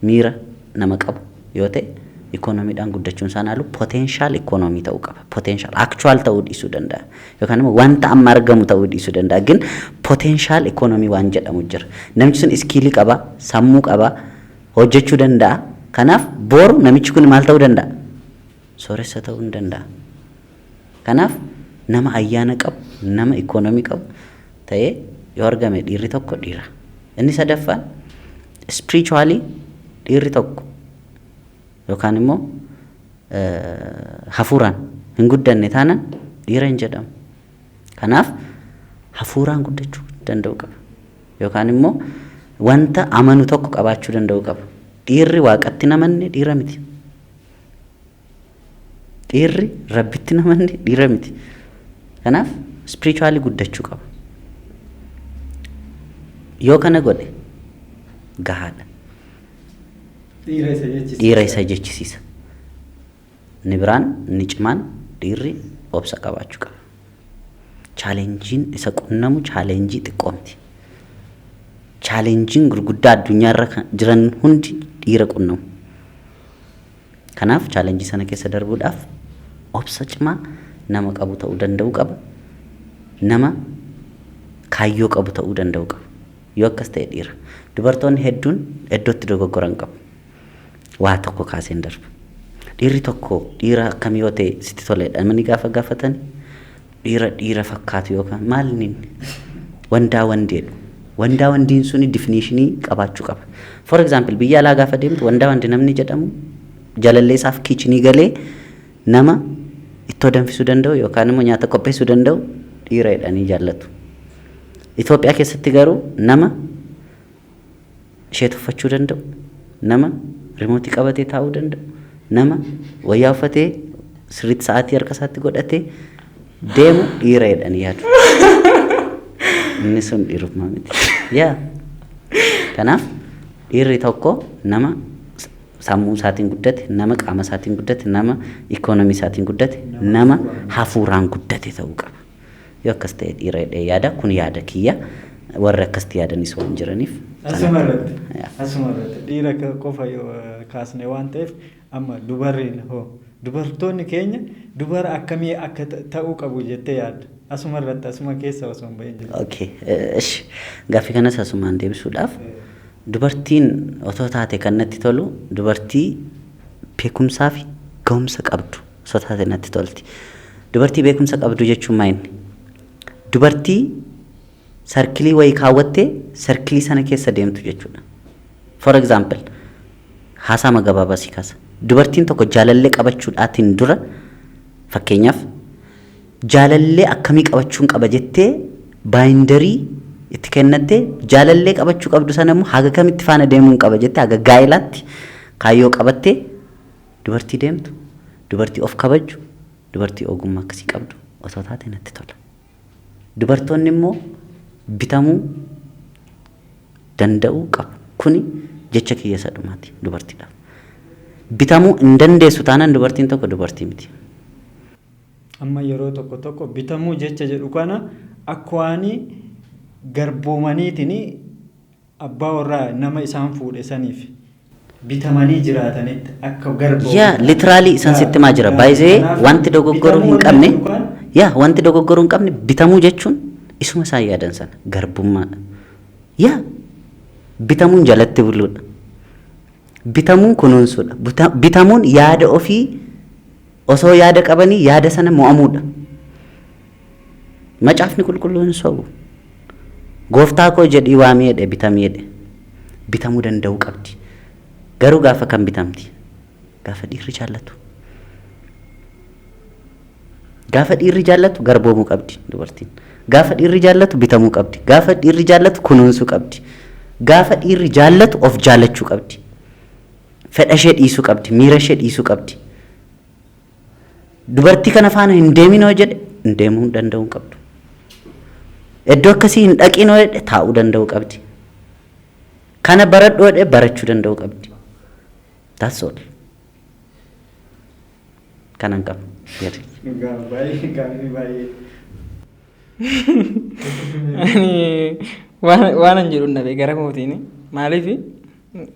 miira nama qabu yoo ta'e ikoonomiidhaan guddachuun isaan haalu potenshaal ikoonomii ta'uu qaba potenshaal akchuwaal ta'uu dhiisuu danda'a yookaan immoo wanta amma argamu ta'uu dhiisuu danda'a gin potenshaal ikoonomii waan jedhamu jira namichi sun iskiilii qaba sammuu qaba hojjechuu danda'a kanaaf boru namichi kun maal ta'uu danda'a sooressa ta'uu hin danda'a kanaaf nama ayyaana qabu nama ikoonomii qabu ta'ee yoo argame dhiirri tokko dhiira inni sadaffaan spiritually dhiirri tokko yookaan immoo hafuuraan hin guddanne taanaan dhiira hin jedhamu kanaaf hafuuraan guddachuu danda'u qaba yookaan immoo wanta amanu tokko qabaachuu danda'u qaba dhiirri waaqatti namanne dhiira miti dhiirri rabbitti namanne dhiira miti kanaaf spiritually guddachuu qaba yoo kana godhe gahaadha dhiira isa jechisiisa ni biraan ni cimaan dhiirri obsa qabaachuu qaba chaalenjiin isa qunnamu chaalenjii xiqqoomti chaalenjiin gurguddaa addunyaarra jiran hundi dhiira qunnamu kanaaf chaalenjii sana keessa darbuudhaaf obsa cimaa nama qabu ta'uu danda'u qaba nama kaayyoo qabu ta'uu danda'u qaba yoo akkas ta'e dhiira dubartoonni hedduun iddootti dogoggoran qabu waa tokko kaaseen darba dhiirri tokko dhiira akkamii yoo ta'e sitti toledha namni gaafa gaafatan dhiira fakkaatu yookaan maal inni wandaa wandeedhu wandaa wandiin suni definitionii qabaachuu qaba for example biyya alaa gaafa deemtu wandaa wandi namni jedhamu jalalleessaaf kiichinii galee nama ittoo danfisuu danda'u yookaan immoo nyaata qopheessuu danda'u dhiira jedhanii jaallatu Itoophiyaa keessatti garuu nama ishee tuffachuu danda'u nama rimootii qabatee taa'uu danda'u nama wayyaa uffatee sirriitti sa'aatii harka isaatti godhatee deemu dhiira jedhanii yaadu inni sun dhiirummaa miti yaa kanaaf dhiirri tokko nama sammuu isaatiin guddate nama qaama isaatiin guddate nama ikoonomii isaatiin guddate nama hafuuraan guddate ta'uu qaba yoo akkas ta'e dhiira jedhee yaada kun yaada kiyya warra akkasti yaadanis waan jiraniif asumarratti dhiira qofa kaasne waan ta'eef amma dubarriin hoo dubartoonni keenya dubara akkamii akka ta'uu qabu jettee yaadda asumarratti asuma keessa osoo hin bahin jiru okay ish gaaffii kanas asumaan deebisuudhaaf dubartiin otoo taate kan natti tolu dubartii beekumsaa fi ga'umsa qabdu osoo taate natti tolti dubartii beekumsa qabdu jechuun maayinni dubartii sarkilii wayii kaawwattee sarkilii sana keessa deemtu jechuudha for example haasaa magabaabaa si kaasa dubartiin tokko jaalallee qabachuudhaatiin dura fakkeenyaaf jaalallee akkamii qabachuun qaba jettee baayindarii itti kennattee jaalallee qabachuu qabdu sana immoo haga kamitti faana deemuun qaba jettee haga gaa'ilaatti kaayyoo qabattee dubartii deemtu dubartii of kabaju dubartii ogummaa akkasii qabdu osoo taate natti tola dubartoonni immoo bitamuu danda'uu qabu kuni jecha kiyya sadhumaati dubartiidhaaf bitamuu hin dandeessu taanaan dubartiin tokko dubartii miti amma yeroo tokko bitamuu jecha jedhu kana akka waan garboomaniitiin abbaa warraa nama isaan fuudhe saniif bitamanii jiraatanitti akka garbooman yaa literally isan sitti maa jira baay'ee wanti dogoggoruu hin qabne yaa wanti dogoggoruu hin qabne bitamuu jechuun isuma isaan yaadan sana garbummaadha yaa bitamuun jalatti buluudha bitamuun kunuunsuudha bitamuun yaada ofii osoo yaada qabanii yaada sana mo'amuudha macaafni qulqulluun sobu gooftaa koo jedhii waamee bitamee bitamuu danda'uu qabdi garuu gaafa kan bitamti gaafa dhiirri jaallatu. Gaafa dhiirri jaallatu garboomuu qabdi dubartiin. Gaafa dhiirri jaallatu bitamuu qabdi. Gaafa dhiirri jaallatu kunuunsuu qabdi. Gaafa dhiirri jaallatu of jaallachuu qabdi. Fedha ishee dhiisuu qabdi. Miira ishee dhiisuu qabdi. Dubartii kana faana hin deeminoo jedhe hin deemuu danda'uu qabdu. Iddoo akkasii hin dhaqinoo jedhe taa'uu danda'uu qabdi. Kana baradhoo jedhe barachuu danda'uu qabdi. That's all. Kanan qabu. Waan an jedhu dhabe gara kootiin maaliif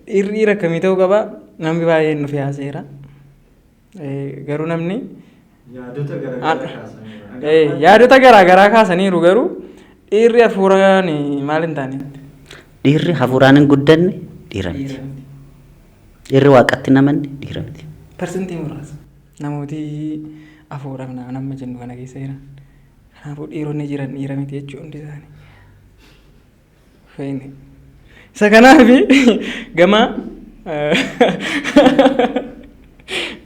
dhiirri akkamii ta'uu qaba namni baay'een nuuf yaaseera. Garuu namni yaadota garaagaraa kaasaniiru garuu dhiirri hafuuraan maal hin taane. Dhiirri hafuuraan hin guddanne dhiira miti. Dhiirri waaqatti namanne dhiira miti. Parsentii muraasa namooti hafuuraaf nama jennu kana keessa jiran. Kanaafuu dhiironni jiran dhiira miti jechuun hundi isaanii. Feene. Isa kanaaf gama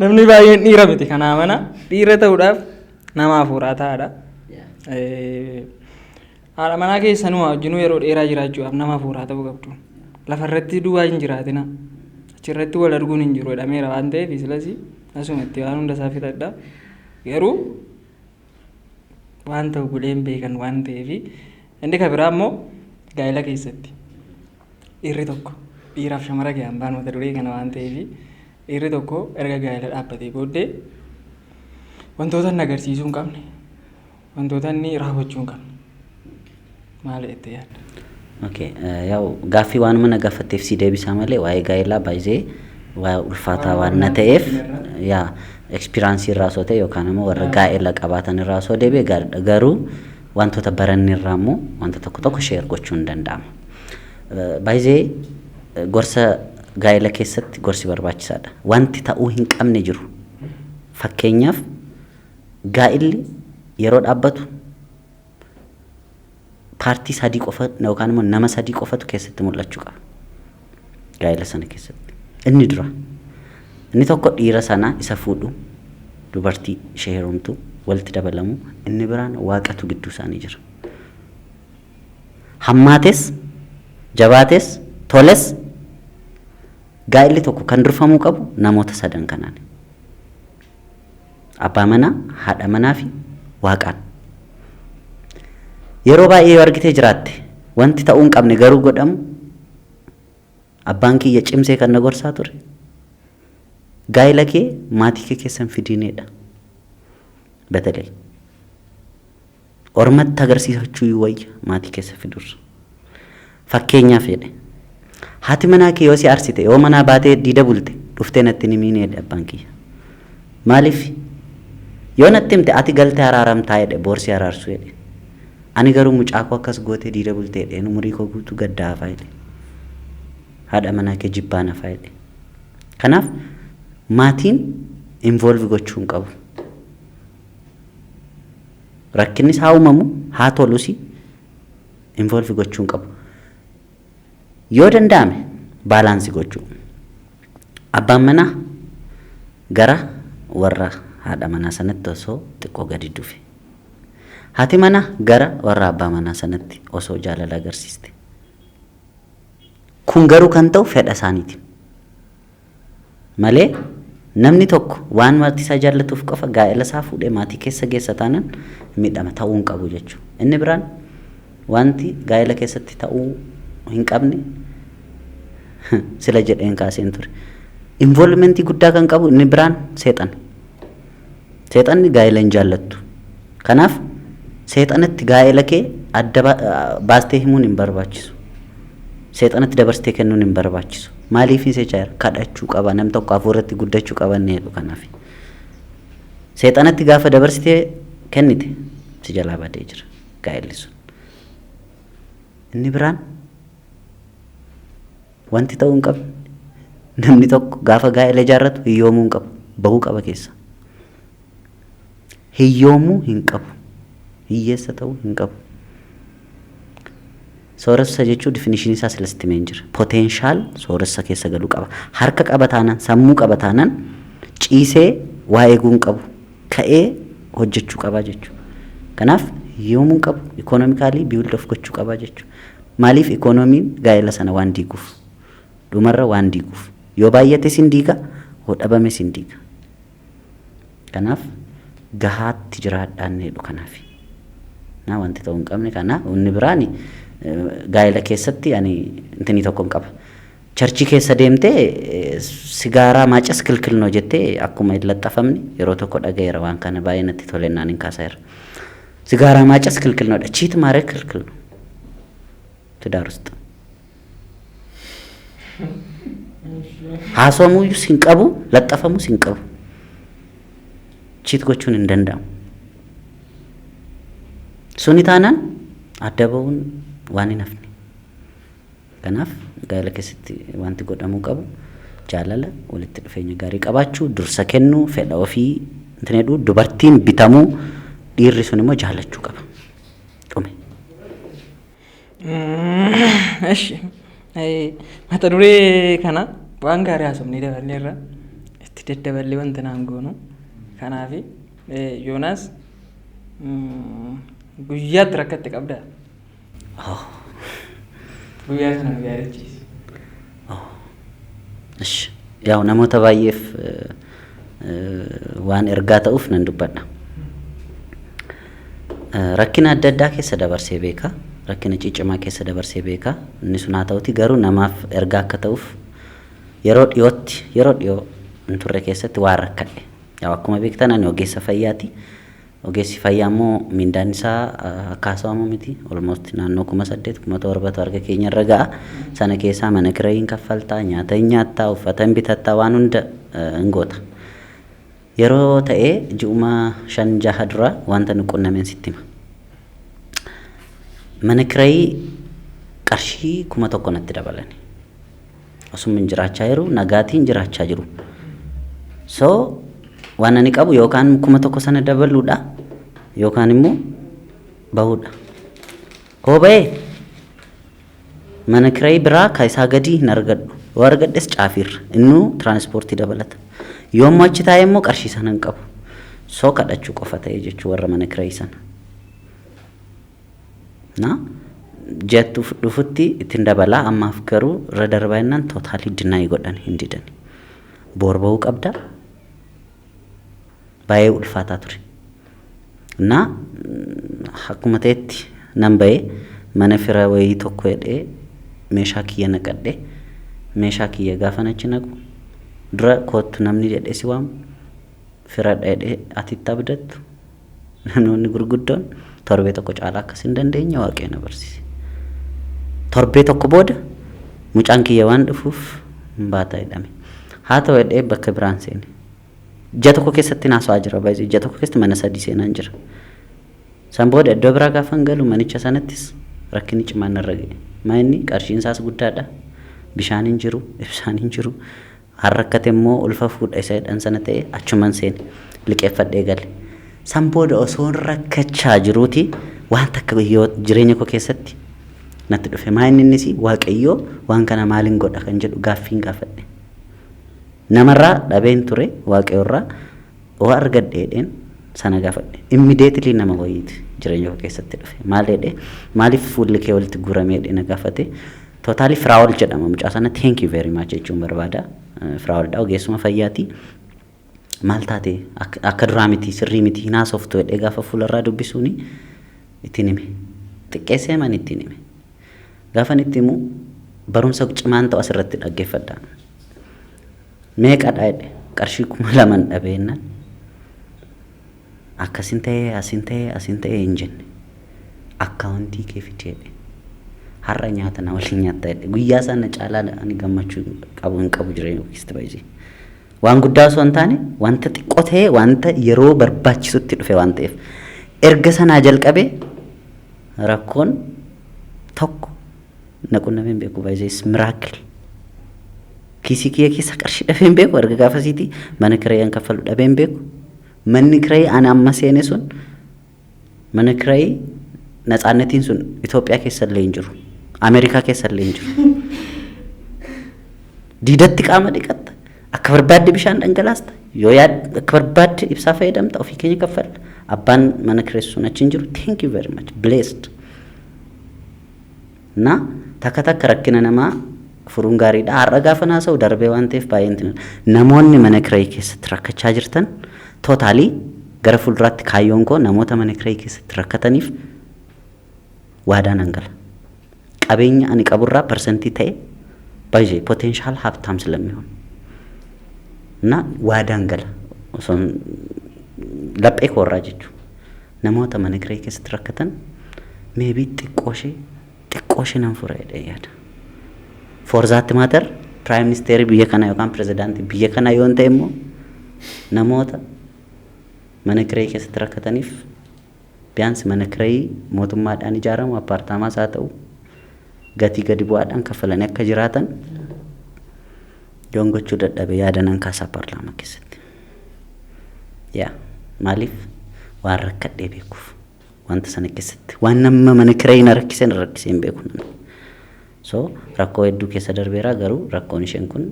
namni baay'een dhiira miti kanaa mana dhiira ta'uudhaaf nama hafuuraa ta'aadha. Haadha manaa keessanuu wajjinuu yeroo dheeraa jiraachuudhaaf nama hafuuraa ta'uu qabdu. Lafarratti duwwaa hin jiraatina. Achirratti wal arguun hin jiru jedhameera waan ta'eef silas asumatti waan hunda isaa fixadha. Garuu waan ta'u godheen beekan waan ta'eef inni kan biraa immoo gaa'ela keessatti dhiirri tokko dhiiraaf shamara ga'an baan mata duree kana waan ta'eef dhiirri tokko erga gaa'ela dhaabbatee booddee wantoota inni agarsiisuu hin qabne wantoota inni raawwachuu hin qabne maal jettee yaadda? Okay, yaw gaaffii waan mana gaafatteef si deebisaa malee waa'ee gaa'elaa baay'ee waa ulfaataa waan na ta'eef yaa ekspiraansii irraa soo ta'e yookaan immoo warra gaa'ela qabaatan irraa soo deebi'e gaariidha. Garuu wantoota baranne irraa immoo wanta tokko tokko sheer gochuun danda'ama. Baay'ee gorsa gaa'ela keessatti gorsi barbaachisaadha. Wanti ta'uu hin qabne jiru. Fakkeenyaaf gaa'illi yeroo dhaabbatu paartii sadii qofa yookaan immoo nama sadii qofatu keessatti mul'achuu qaba. Gaa'ela sana keessatti. Inni dura. Inni tokko dhiira sana isa fuudhu dubartii ishee heerumtu walitti dabalamu inni biraan waaqatu gidduu isaanii jira. Hammaates jabaates toles gaa'elli tokko kan durfamuu qabu namoota sadan kanaan. Abbaa manaa, haadha manaa fi waaqaan. Yeroo baay'ee yoo argitee jiraatte wanti ta'uu hin qabne garuu godhamu abbaan kiyya cimsee kan na gorsaa ture. Gaa'ela kee maatii kee keessan fidineedha. Batalee ormatti agarsiisachuu wayya maatii keessa fidurra. Fakkeenyaaf jedhe haati manaa kee yoo si arsite yoo manaa baatee diida bulte dhuftee natti ni miineedha abbaan kiyya. Maaliif yoo natti himte ati galtee araaramtaa jedhe boorsii araarsuu jedhe. Ani garuu mucaa koo akkas gootee diida bultee jedhe umurii koo guutuu gaddaa hafaa jedhe. Haadha manaa kee jibbaan hafaa jedhe. Kanaaf maatiin involve gochuu hin qabu. Rakkinnis haa uumamu haa tolus involve gochuu hin qabu. Yoo danda'ame baalaansii gochuu. Abbaan manaa gara warra haadha manaa sanatti osoo xiqqoo gadi dhufe. Haati manaa gara warra abbaa manaa sanatti osoo jaalala agarsiiste. Kun garuu kan ta'u fedha isaaniiti. Malee namni tokko waan maatii isaa jaallatuuf qofa gaa'ela isaa fuudhee maatii keessa geessa taanaan miidhama ta'uu hin qabu jechuudha. Inni biraan wanti gaa'ela keessatti ta'uu hin qabne sila jedheen kaaseen ture. Involvementii guddaa kan qabu inni biraan seexana. Seexanni gaa'ela hin jaallattu. Kanaaf seexanatti gaa'ela kee adda baastee himuun hin barbaachisu. Seexanatti dabarsitee kennuun hin barbaachisu. Maaliif seecha kadhachuu qaba nam tokko hafuuratti guddachuu qabanne jedhu kanaaf. Seexanatti gaafa dabarsitee kennite si jalaa badee jira gaa'elli sun. Inni biraan wanti ta'uu hin qabu. Namni tokko gaafa gaa'ela ijaarratu hiyyoomuu hin qabu. Bahuu qaba keessa. Hiyyoomuu hin qabu. Hiyyeessa ta'uu hin qabu. Sooressa jechuun definition isaa silastimeen jira. Potential sooressa keessa galuu qaba. Harka qaba taanaan, sammuu qaba taanaan ciisee waa eeguun qabu ka'ee hojjechuu qabaa jechuudha. Kanaaf yoomuu qabu ikonomikaalii build of gochuu qabaa jechuudha. Maaliif ikoonomiin gaa'ela sana waan diiguuf dhumarra waan diiguuf yoo baay'ate sin diiga yoo dhabame sin diiga. Kanaaf gahaatti jiraadhaan jedhu kanaaf. Naa wanti ta'uu hin qabne kana inni biraan gaa'ela keessatti ani intini tokko hin qaba. Charchi keessa deemtee sigaaraa maacas kilkilnoo jettee akkuma illaxxafamni yeroo tokko dhagayeera waan kana baay'ee natti tolennaan hin kaasayeera. Sigaaraa maacas kilkilnoodha chiit maaree kilkilno ትዳር ውስጥ ሀሶሙ ሲንቀቡ ለጠፈሙ ሲንቀቡ ቺት ጎቹን እንደንዳም ሱኒታናን አደበውን ዋኒ ነፍኒ ከናፍ ጋለ ከስቲ ዋንቲ ጎዳሙ ቀቡ ጃላለ ወልት ድፈኝ ጋሪ ቀባችሁ ዱርሰ ከኑ ፈላውፊ እንትነዱ ዱበርቲን ቢታሙ ዲሪሱንሞ ጃላችሁ ቀባ ቆሜ እሺ mata duree kana waan gaarii haasofnee daballeerra itti daddaballee wanti naan goonu kanaaf Yoonaas guyyaatti rakkatti qabdaa guyyaa sana nu yaadachiisi. እሺ ያው namoota baay'eef waan ergaa ta'uuf nan dubbadha. Rakkina adda addaa keessa dabarsee beeka. Rakkina ciccimaa keessa dabarsee beeka. Inni sun haa ta'uti garuu namaaf ergaa akka ta'uuf yeroo dhiyoo turre keessatti waan rakkadhe. Yaa akkuma beektan ani ogeessa fayyaati. Ogeessi fayyaa immoo mindaan isaa akkaasawamu miti. Almost naannoo 8,700 arga keenya irra ga'a. Sana keessaa mana kiraayiin kaffaltaa, nyaata hin nyaattaa, uffata hin bitattaa waan hunda hin goota. Yeroo ta'ee ji'uma 5-6 dura wanta nu qunnameen sitti hima. Mana kiraayii qarshii 1,000 natti dabalani. Osuma jiraachaa jiru nagaatiin jiraachaa jiru. So waan ani qabu yookaan 1,000 sana dabaluudha yookaan immoo bahuudha. Koobee mana kiraayii biraa kaisaa gadi hin argadhu. Yoo argadhes caafiirra innuu tiraanspoortii dabalata. Yoommoo achi taa'ee immoo qarshii sana hin qabu. So kadhachuu qofa ta'ee jechuu warra mana kiraayii sana. Na jettu dhufutti ittiin dabalaa ammaaf garuu irra darbaayinaan tootaalii dinaa godhan hin didan. Boorba'uu qabda. Baay'ee ulfaataa ture. Na akkuma ta'etti nan ba'ee mana fira wayii tokko hidhee meeshaa kiyya naqadhee meeshaa kiyya gaafa nachi naqu dura kootu namni jedhee si waamu fira dhedhee atitti abdattu namoonni gurguddoon torbee tokko caalaa akkas hin dandeenye Waaqayyo na barsiise. Torbee tokko booda mucaan kiyya waan dhufuuf hin baataa jedhame. Haa ta'u jedhee bakka biraan seene. Ija tokko keessatti naasoo jira baay'ee ija tokko keessatti mana sadii seenaan jira. San booda iddoo biraa gaafa galu manicha sanattis rakkinni cimaan irra ga'e. Maayinni qarshiin isaas guddaadha. Bishaan hin jiru, ibsaan hin jiru. Harrakkate immoo ulfa fuudha isa jedhan sana ta'e achuman seene liqeeffadhee gale. San booda osoo rakkachaa jiruuti waan takka jireenya koo keessatti natti dhufe. Maayinni innis Waaqayyoo waan kana maaliin godha kan jedhu gaaffiin gaafadhe. Namarraa dhabeen ture Waaqayyoorraa waa argadheedheen sana gaafadhe. Immediately nama wayiiti jireenya koo keessatti dhufe. Maal jedhee maaliif fuulli kee walitti guurameedhe na gaafate. Totally Firaa'ol jedhama mucaa sana thank you very much jechuun barbaada. Firaa'oldha ogeessuma fayyaati. Maal taate akka duraa miti sirrii miti hinaasoftu jedhee gaafa fuularraa dubbisuuni ittiin hime. Xiqqeessee man ittiin hime. Gaafan itti himu barumsa cimaan ta'u asirratti dhaggeeffadha. Meeqadha jedhe qarshii 2,000 dhabeennan akkasin ta'ee hin jenne akkaawuntii kee fidee jedhe har'a nyaata na waliin nyaata jedhe guyyaa sana caalaa ani gammachuu hin qabu jireenya keessatti baay'ee waan guddaa osoo hin taane wanta xiqqoo ta'e wanta yeroo barbaachisutti dhufe waan ta'eef erga sanaa jalqabee rakkoon tokko na qunnameen beeku baay'ee miraakil. Kiisii kiyya keessa qarshii dhabeen beeku erga gaafasiiti mana kiraayii kaffalu dhabeen beeku manni kiraayii ani amma seene sun mana kiraayii natsaannetiin sun Itoophiyaa keessa illee hin jiru Ameerikaa keessa illee hin jiru diidatti qaama dhiqatta akka barbaadde bishaan dhangalaasta yoo yaad akka barbaadde ibsaa fayyadamta ofii keenya kaffalla abbaan mana kireessuun achi hin jiru thank you very much blessed na takka rakkina namaa furuun gaariidha har'a gaafa naasa'u darbee waan ta'eef baay'een namoonni mana kiree keessatti rakkachaa jirtan tootaalii gara fuulduraatti kaayyoon koo namoota mana kiree keessatti rakkataniif waadaan hangala qabeenya ani qaburraa parsentii ta'e baay'ee potential haabtaam ስለሚሆን እና waadaan gala osoon laphee koorraa jechuun namoota mana kiree keessatti rakkatan maybe xiqqooshee nan fura jedhee yaada. For that matter prime minister biyya kana yookaan president biyya kana yoon ta'e immoo namoota mana kiree keessatti rakkataniif biyaansi mana kiree mootummaadhaan ijaaramu appaartaamaas haa ta'u gatii gadi bu'aadhaan kaffalanii akka jiraatan yoon gochuu dadhabe yaadanan kaasaa paarlaamaa keessatti. Yaa maaliif waan rakkadhee beekuuf wanta sana keessatti waan nama mana kiree na rakkiseen beeku namni. So rakkoo hedduu keessa darbeera garuu rakkoon isheen kun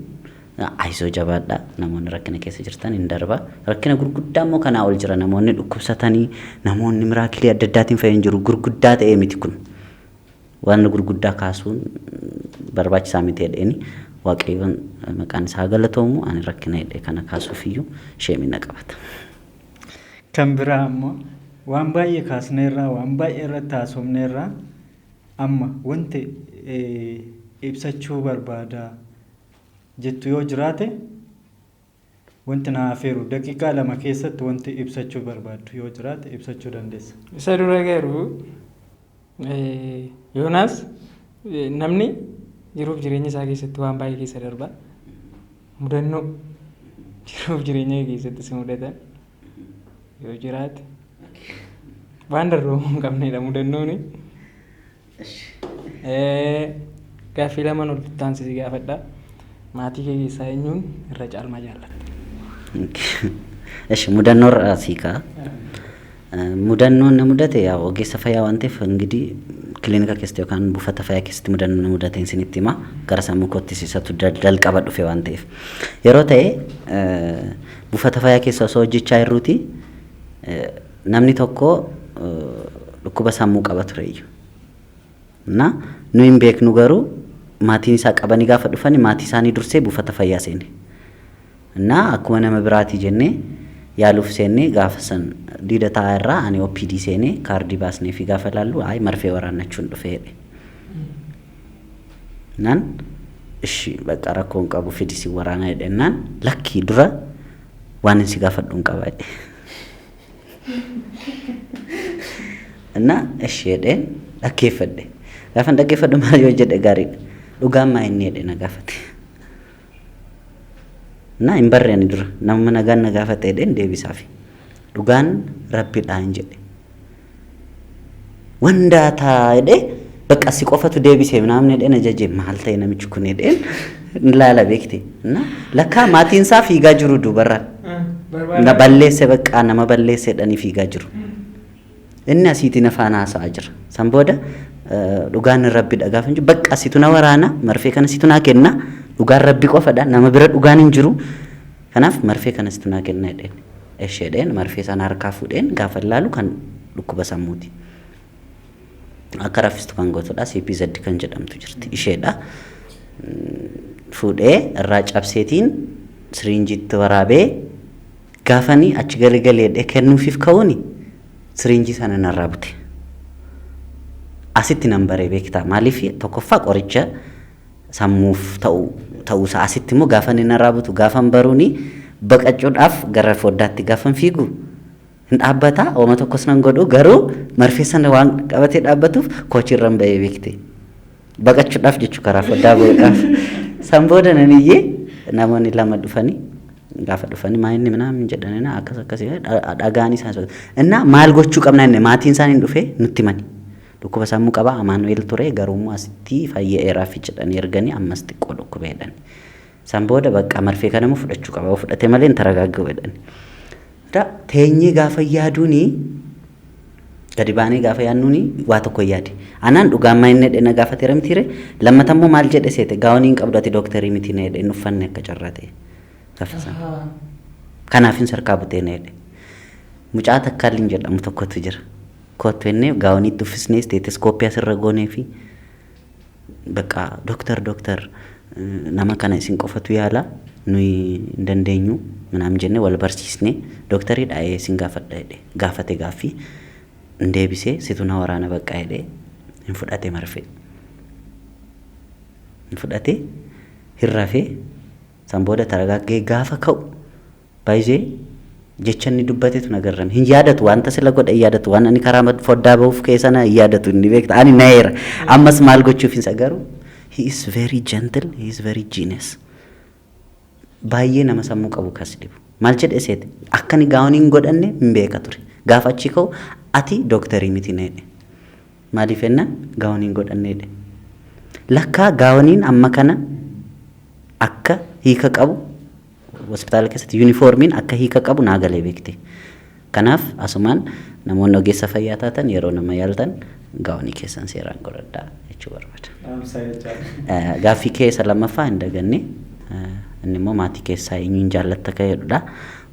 aisoo jabaadha namoonni rakkina keessa jirtan hin darba rakkina gurguddaa immoo kanaa ol jira namoonni dhukkubsatanii namoonni miraakilii adda addaatiin fayyadaman jiru gurguddaa ta'ee miti kun waan gurguddaa kaasuun barbaachisaa miti jedheeni waaqayyoon maqaan isaa galatoomu ani rakkina hidhee kana kaasuufiyyuu sheemina qabata. Kan biraa ammoo waan baay'ee kaasneerraa waan baay'ee irratti haasofneerraa amma wanti ibsachuu barbaada jettu yoo jiraate wanti na afeeru daqiiqaa 2 keessatti wanti ibsachuu barbaaddu yoo jiraate ibsachuu dandeessa. Isa dura garuu Yoonaas namni jiruuf jireenya isaa keessatti waan baay'ee keessa darba mudannoo jiruuf jireenya keessatti si mudatan yoo jiraate waan darroomuu hin qabnedha mudannooni. Gaaffii lama ol taasisi gaafadha. Maatii kee keessaa eenyuun irra caalmaa jaallatta? Eshi mudannoo raasiika. Mudannoon na mudate yaa ogeessa fayyaa waan ta'eef እንግዲህ klinika keessatti yookaan buufata fayyaa keessatti mudannoo na mudate isinitti hima gara sammuu kootti siisatu jalqaba dhufe waan ta'eef yeroo ta'e buufata fayyaa keessa osoo hojjechaa jirruuti namni tokko dhukkuba sammuu qaba tureeyyu. Na nu hin beeknu garuu maatiin isaa qabanii gaafa dhufani maatii isaanii dursee buufata fayyaa seene. Na akkuma nama biraatii jennee yaaluuf seennee gaafa san diida taa'aa irraa ani OPD seenee kaardii baasnee fi gaafa laallu ay marfee waraannachuun dhufe jedhe. Nan ishi bakka rakkoon qabu fidisi waraana jedhennaan lakkii dura waan inni si gaafadhuun qaba jedhe. Na ishi jedheen dhaggeeffadhe. Gaafa dhaggeeffadhu maal yoo jedhe gaariidha. Dhugaan maa inni jedhe na gaafate. Na hin barreeni dura nama nagaan na gaafate jedheen deebisaafi. Dhugaan rabbiidhaan jedhe. Wandaa taa jedhee bakka si qofatu deebisee namni jedhee na jajee maal ta'e namichi kun jedheen laala beekte. Na lakkaa maatiin isaa fiigaa jiru duubarraan. Na balleesse bakka nama balleesse jedhanii fiigaa jiru. Inni asiitiin afaan haasa'aa jira. San booda dhugaan rabbi dhagaaf hin jiru bakka asitu na waraana marfee kana situ naa kenna dhugaan rabbi qofadha nama bira dhugaan hin jiru kanaaf marfee kana situ naa kenna jedheen jedheen marfee sana harkaa fuudheen gaafa ilaalu kan dhukkuba sammuuti akka raffistu kan gootudha CPZ kan jedhamtu jirti isheedha fuudhee irraa cabseetiin siriinjiitti waraabee gaafanii achi galee kennuufiif ka'uuni siriinjii sana narraa bute. Asitti nambaree beektaa maaliif tokkoffaa qoricha sammuuf ta'uusaa asitti immoo gaafa inni narraa butu gaafan baruuni baqachuudhaaf gara foddaatti gaafan fiigu hin dhaabbataa ooma tokkos nan godhu garuu marfee sana waan qabatee dhaabbatuuf koochirran ba'ee beekte baqachuudhaaf jechuu karaa foddaa bu'uudhaaf san booda naniyyee namoonni lama dhufanii gaafa dhufanii maayinni minaamin jedhanii akkasii dhagaanii isaan innaa maal gochuu qabna inni maatiin isaanii dhufee nutti himani. Dhukkuba sammuu qaba Amaanu'eel ture garuu asitti fayya'eeraa fi jedhanii erganii ammas xiqqoo dhukkuba jedhani. San booda bakka marfee kana immoo fudhachuu qaba fudhatee malee hin taragaaggabu jedhani. Teenyee gaafa yaaduuni gadi baanee gaafa yaadnuuni waa tokko yaade. Anaan dhugaan maa inni dheena gaafateera mitiire lammatammoo maal jedhe seete gaawoniin qabdu ati dooktarii miti na jedhe uffanne akka carraa ta'e. gaafa sana. Kanaafin sarkaa butee na jedhe. Mucaa takkaalliin jedhamu tokkotu jira. Kottu inni gaawoniitti uffisnee steetoskooppii asirra goonee fi bakka dooktar nama kana isin qofatu yaala nuyi hin dandeenyu ምናምን jenne wal barsiisne dooktarii dhaa'ee isin gaafadha jedhe gaafate gaaffii hin deebisee situ na waraana bakka jedhe hin fudhate marfee hin fudhate hirrafee san booda taragaggee gaafa ka'u baay'ee jecha inni dubbatetu nagarran hin yaadatu wanta sila godha hin yaadatu waan ani karaa foddaa bahuuf keessana hin yaadatu inni beekta ani naera ammas maal gochuuf hin sagaru he is very gentle he is very genius baay'ee nama sammuu qabu kas dhibu maal jedhe seete akkani gaawoniin godhanne hin beeka ture gaafa achi ka'u ati dooktarii miti needhe maaliif ennaan gaawoniin godhanneedhe lakkaa gaawoniin amma kana akka hiika qabu hospitaala keessatti yuunifoormiin akka hiika qabu naagalee beekte kanaaf asumaan namoonni ogeessa fayyaa taatan yeroo nama yaaltan gaawonii keessan seeraan godhadhaa jechuu barbaada. Gaaffii keessa lammaffaa hin daganne inni immoo maatii keessaa eenyuun jaallatta akka jedhudha.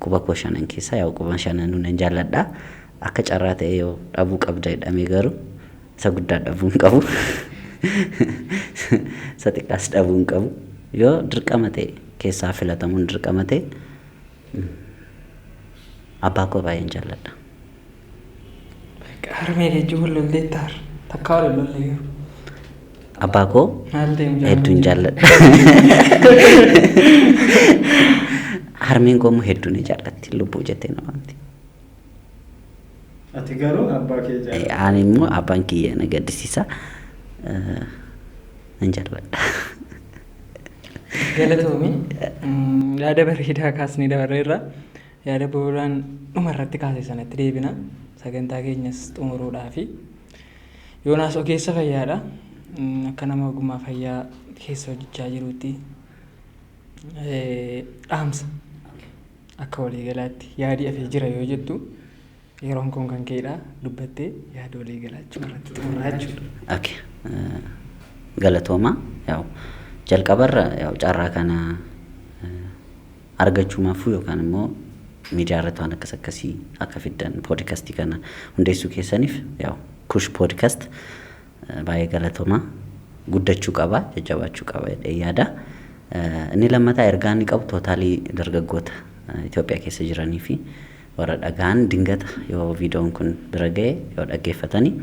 Quba koo shanan keessaa yaa quba shanan nan jaalladha. Akka carraa ta'e yoo dhabuu qabda jedhamee garuu isa guddaa dhabuu hin qabu. Isa xiqqaas dhabuu hin qabu. Yoo dirqama ta'e keessaa filatamuun dirqama ta'e abbaa koo baay'een jaalladha. Harmee jechuun lollee taar takkaa lollee jiru. Abbaa koo hedduun jaalladha. Harmeen koo immoo hedduun jaallatti lubbuu jettee namaatti. Ati garuu abbaa kee jaalladha. Ani immoo abbaan kiyya na gaddisiisa. Nan jaalladha. Galatoomii yaada bareedaa kaasnee dabarreerra yaada boodaan dhumarratti kaase sanatti deebina sagantaa keenyas xumuruudhaafi Yoonaas ogeessa fayyaadha akka nama ogummaa fayyaa keessa hojjechaa jirutti dhaamsa akka waliigalaatti yaadii afee jira yoo jettu yeroon kun kan ka'edha dubbattee yaada waliigalaachuu irratti xumuraa jechuudha. Okay. Galatooma yaa'u jalqabarra yaa'u carraa kana argachuumaafuu yookaan immoo miidiyaa irratti waan akkas akkasii akka fiddan poodkaastii kana hundeessuu keessaniif yaa'u kush poodkaast baay'ee galatooma guddachuu qaba jajjabaachuu qaba jedhee yaada. Inni lammataa ergaa inni qabu tootaalii dargaggoota Itoophiyaa keessa jiranii fi warra dhagaan dingata yoo viidiyoon kun bira ga'e yoo dhaggeeffatanii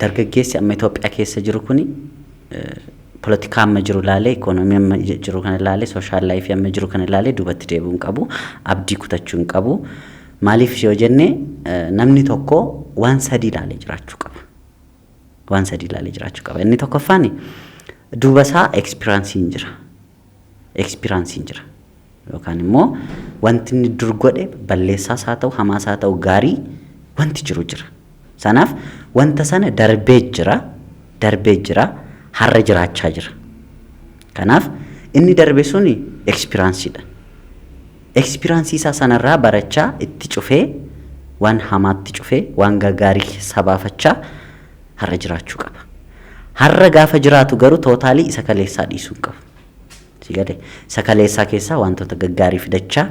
dargaggeessi amma Itoophiyaa keessa jiru kuni politikaa amma jiru laalee ikoonoomii amma jiru kana laalee sooshaal laayifii amma jiru kana laalee duubatti deebi'uu hin qabu abdii kutachuu hin qabu maaliif yoo jenne namni tokko waan sadii laalee jiraachuu qaba inni tokkoffaan duuba isaa ekspiraansiin jira yookaan immoo wanti inni dur godhe balleessaas haa ta'u hamaas haa ta'u gaarii wanti jiru jira sanaaf wanta sana darbee jira har'a jiraachaa jira kanaaf inni darbe suni ekspiraansiidha ekspiraansii isaa sanarraa barachaa itti cufee waan hamaatti cufee waan gaarii sabaafachaa har'a jiraachuu qaba har'a gaafa jiraatu garuu tootaalii isa kaleessaa dhiisuu qabu sigade isa kaleessaa keessaa wantoota gaggaarii fidachaa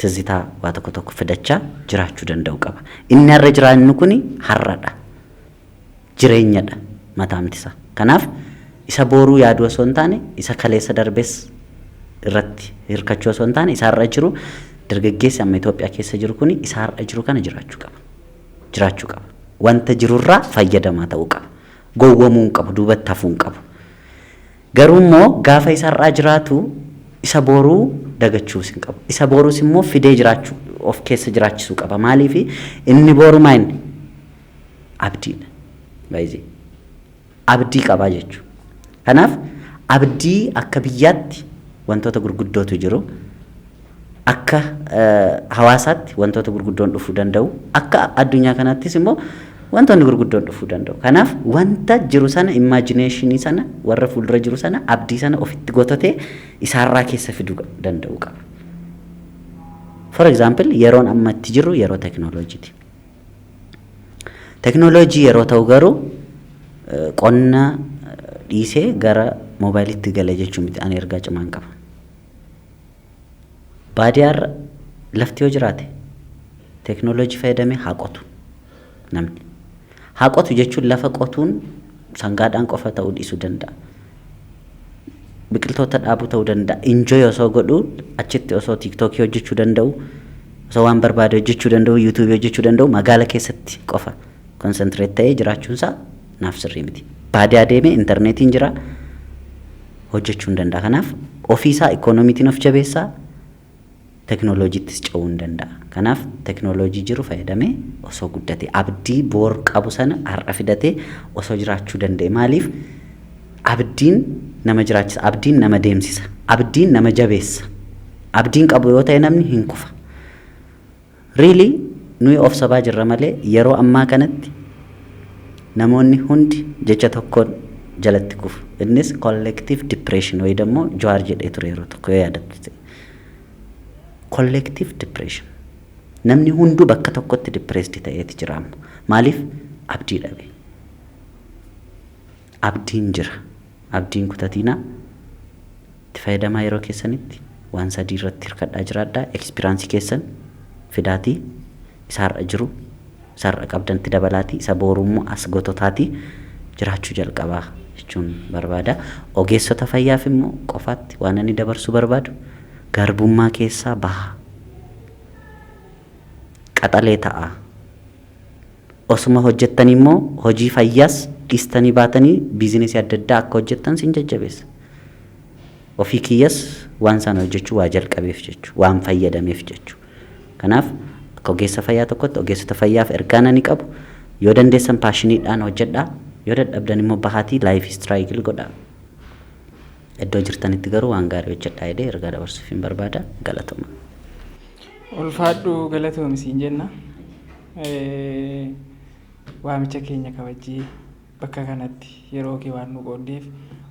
tizitaa waa tokko fidachaa jiraachuu danda'u qaba inni har'a jiraannu kuni har'adha jireenyadha mataamtisa kanaaf isa booruu yaaduu osoo hin taane isa kaleessa darbees irratti hirkachuu osoo hin taane isa har'a jiru dargaggeessi amma Itoophiyaa keessa jiru kuni isa har'a jiru kana jiraachuu qaba wanta jirurraa fayyadamaa ta'uu qaba gowwamuu hin qabu duubatti hafuu hin qabu garuu immoo gaafa isa har'aa jiraatu isa booruu dagachuus hin qabu isa booruus immoo fidee jiraachuu of keessa jiraachisuu qaba maaliif inni booruu maal abdiidha baay'ee abdii qabaa jechuudha. Kanaaf abdii akka biyyaatti wantoota gurguddootu jiru. Akka hawaasaatti wantoota gurguddoon dhufuu danda'u. Akka addunyaa kanaattis immoo wantoonni gurguddoon dhufuu danda'u. Kanaaf wanta jiru sana imaajineeshinii sana warra fuuldura jiru sana abdii sana ofitti gotatee isaarraa keessa fiduu danda'u qaba. For example yeroon amma itti jiru yeroo teknooloojiiti. Teknooloojii yeroo ta'u garuu qonna dhiisee gara moobaayilitti gala jechuun miti ani ergaa cimaan qaba. Baadiyyaarra lafti yoo jiraate teeknooloojii fayyadamee haa qotu namni. Haa qotu jechuun lafa qotuun sangaadhaan qofa ta'uu dhiisuu danda'a. Biqiltoota dhaabuu ta'uu danda'a. Injooy osoo godhuu achitti osoo tiiktookii hojjechuu danda'u, osoo waan barbaade hojjechuu danda'u, yuutuubii hojjechuu danda'u magaala keessatti qofa konsentriit ta'ee jiraachuunsaa naaf sirrii miti. Baadiyyaa deemee intarneetiin jira hojjechuu hin danda'a. Kanaaf ofiisaa ikoonomiitiin of jabeessaa teeknooloojiittis ce'uu hin danda'a. Kanaaf teeknooloojii jiru fayyadamee osoo guddate abdii boor qabu sana har'a fidatee osoo jiraachuu danda'e. Maaliif abdiin nama jiraachisa, abdiin nama deemsisa, abdiin nama jabeessa. Abdiin qabu yoo ta'e namni hin kufa. Riilii nuyi of sabaa jirra malee yeroo ammaa kanatti namoonni hundi jecha tokkoon jalatti kufu. Innis collective depression wayii immoo Jawaar jedhee ture yeroo tokko yoo yaadattu. Collective depression. Namni hunduu bakka tokkotti depressed ta'eeti jira amma. Maaliif abdii dhabe? Abdiin jira. Abdiin kutatiina itti fayyadamaa yeroo keessanitti waan sadii irratti hirkadhaa jiraadhaa. Ekspiraansii keessan fidaatii isaarra jiru isaarra qabdanti dabalaatii isa boorummoo as gototaati jiraachuu jalqabaa jechuun barbaada. Ogeessota fayyaaf immoo qofaatti waan ani dabarsuu barbaadu garbummaa keessaa baha. Qaxalee ta'a. Osuma hojjettan immoo hojii fayyaas dhiistanii baatanii biizinesii adda addaa akka hojjettan sin jajjabeessa. Ofii kiyyas waan sana hojjechuu waa jalqabeef jechuu waan fayyadameef jechuu. Kanaaf akka ogeessa fayyaa tokkotti ogeessota fayyaaf ergaan ani qabu yoo dandeessan paashiniidhaan hojjedhaa, yoo dadhabdan immoo bahaatii laayif istiraayigil godhaa. Iddoo jirtanitti garuu waan gaarii hojjedhaa jedhee ergaa dabarsuuf hin barbaada. Galatoma. Ulfaadhu galatoomii siin jenna. Waamicha keenya kabajjii bakka kanatti yeroo kee waan nu qooddeef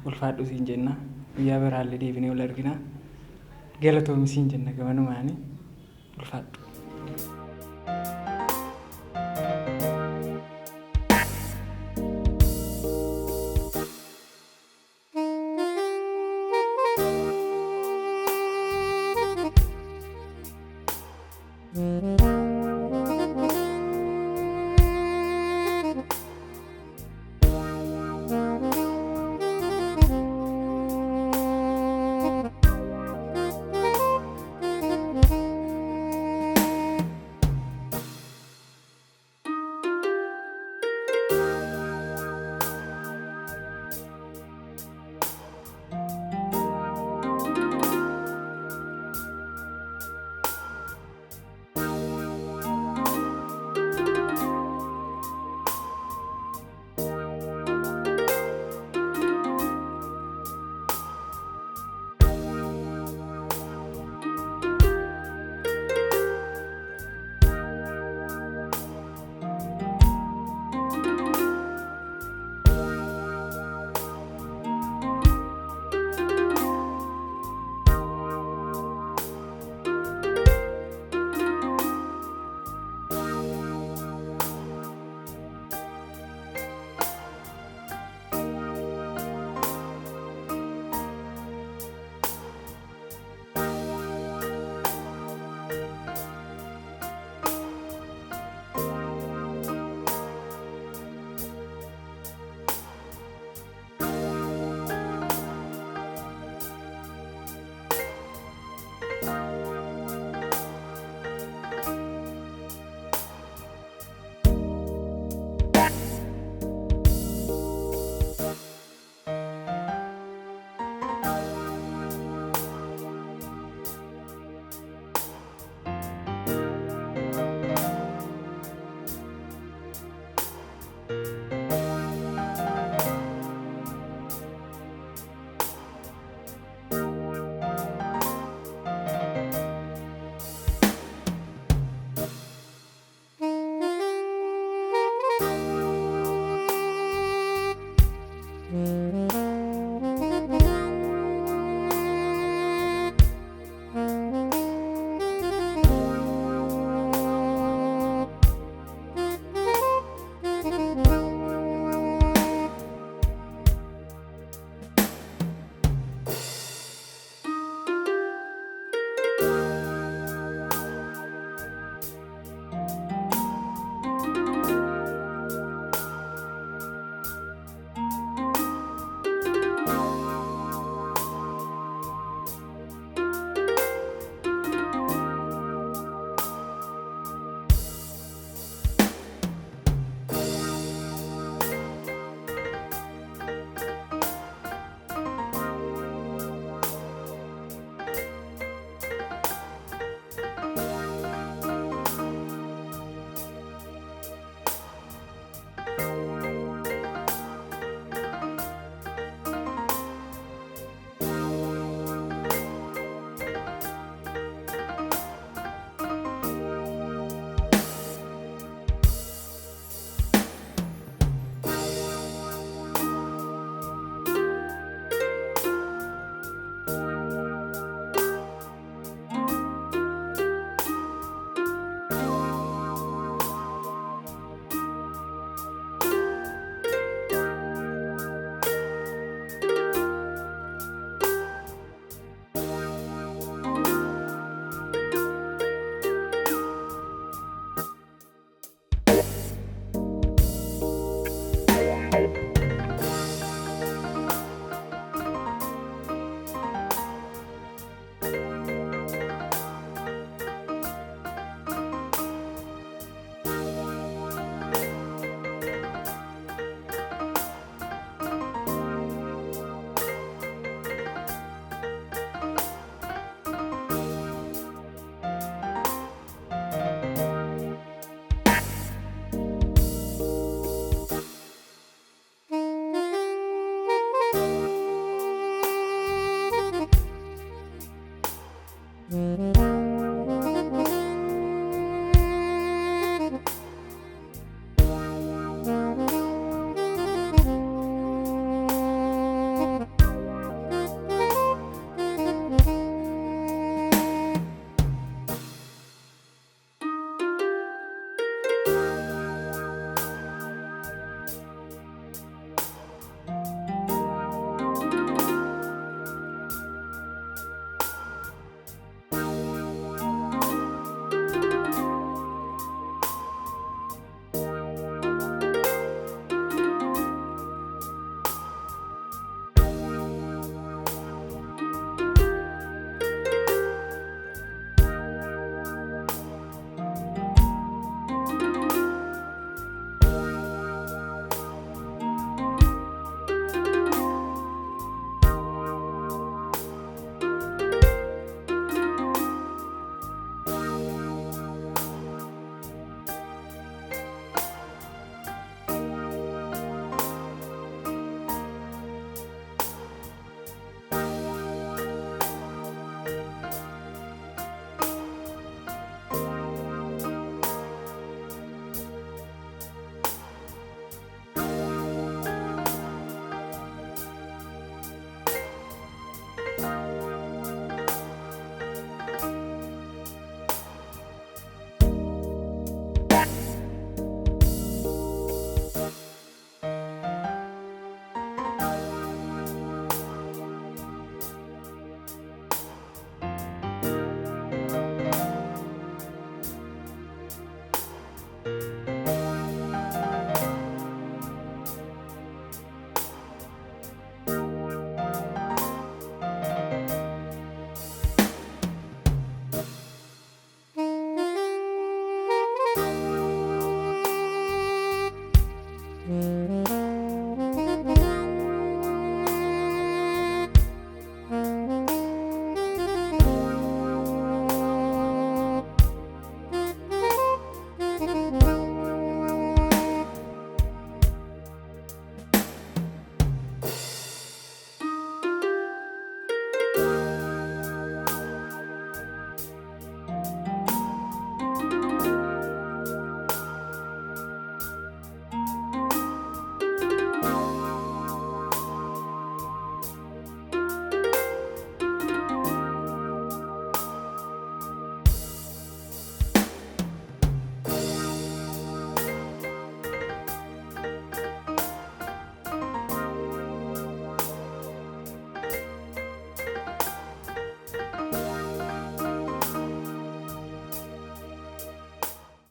ulfaadhu siin jenna. Guyyaa biraallee deebinee ol argina. Galatoomii siin jenna gamanumaanii ulfaadhu. jedha.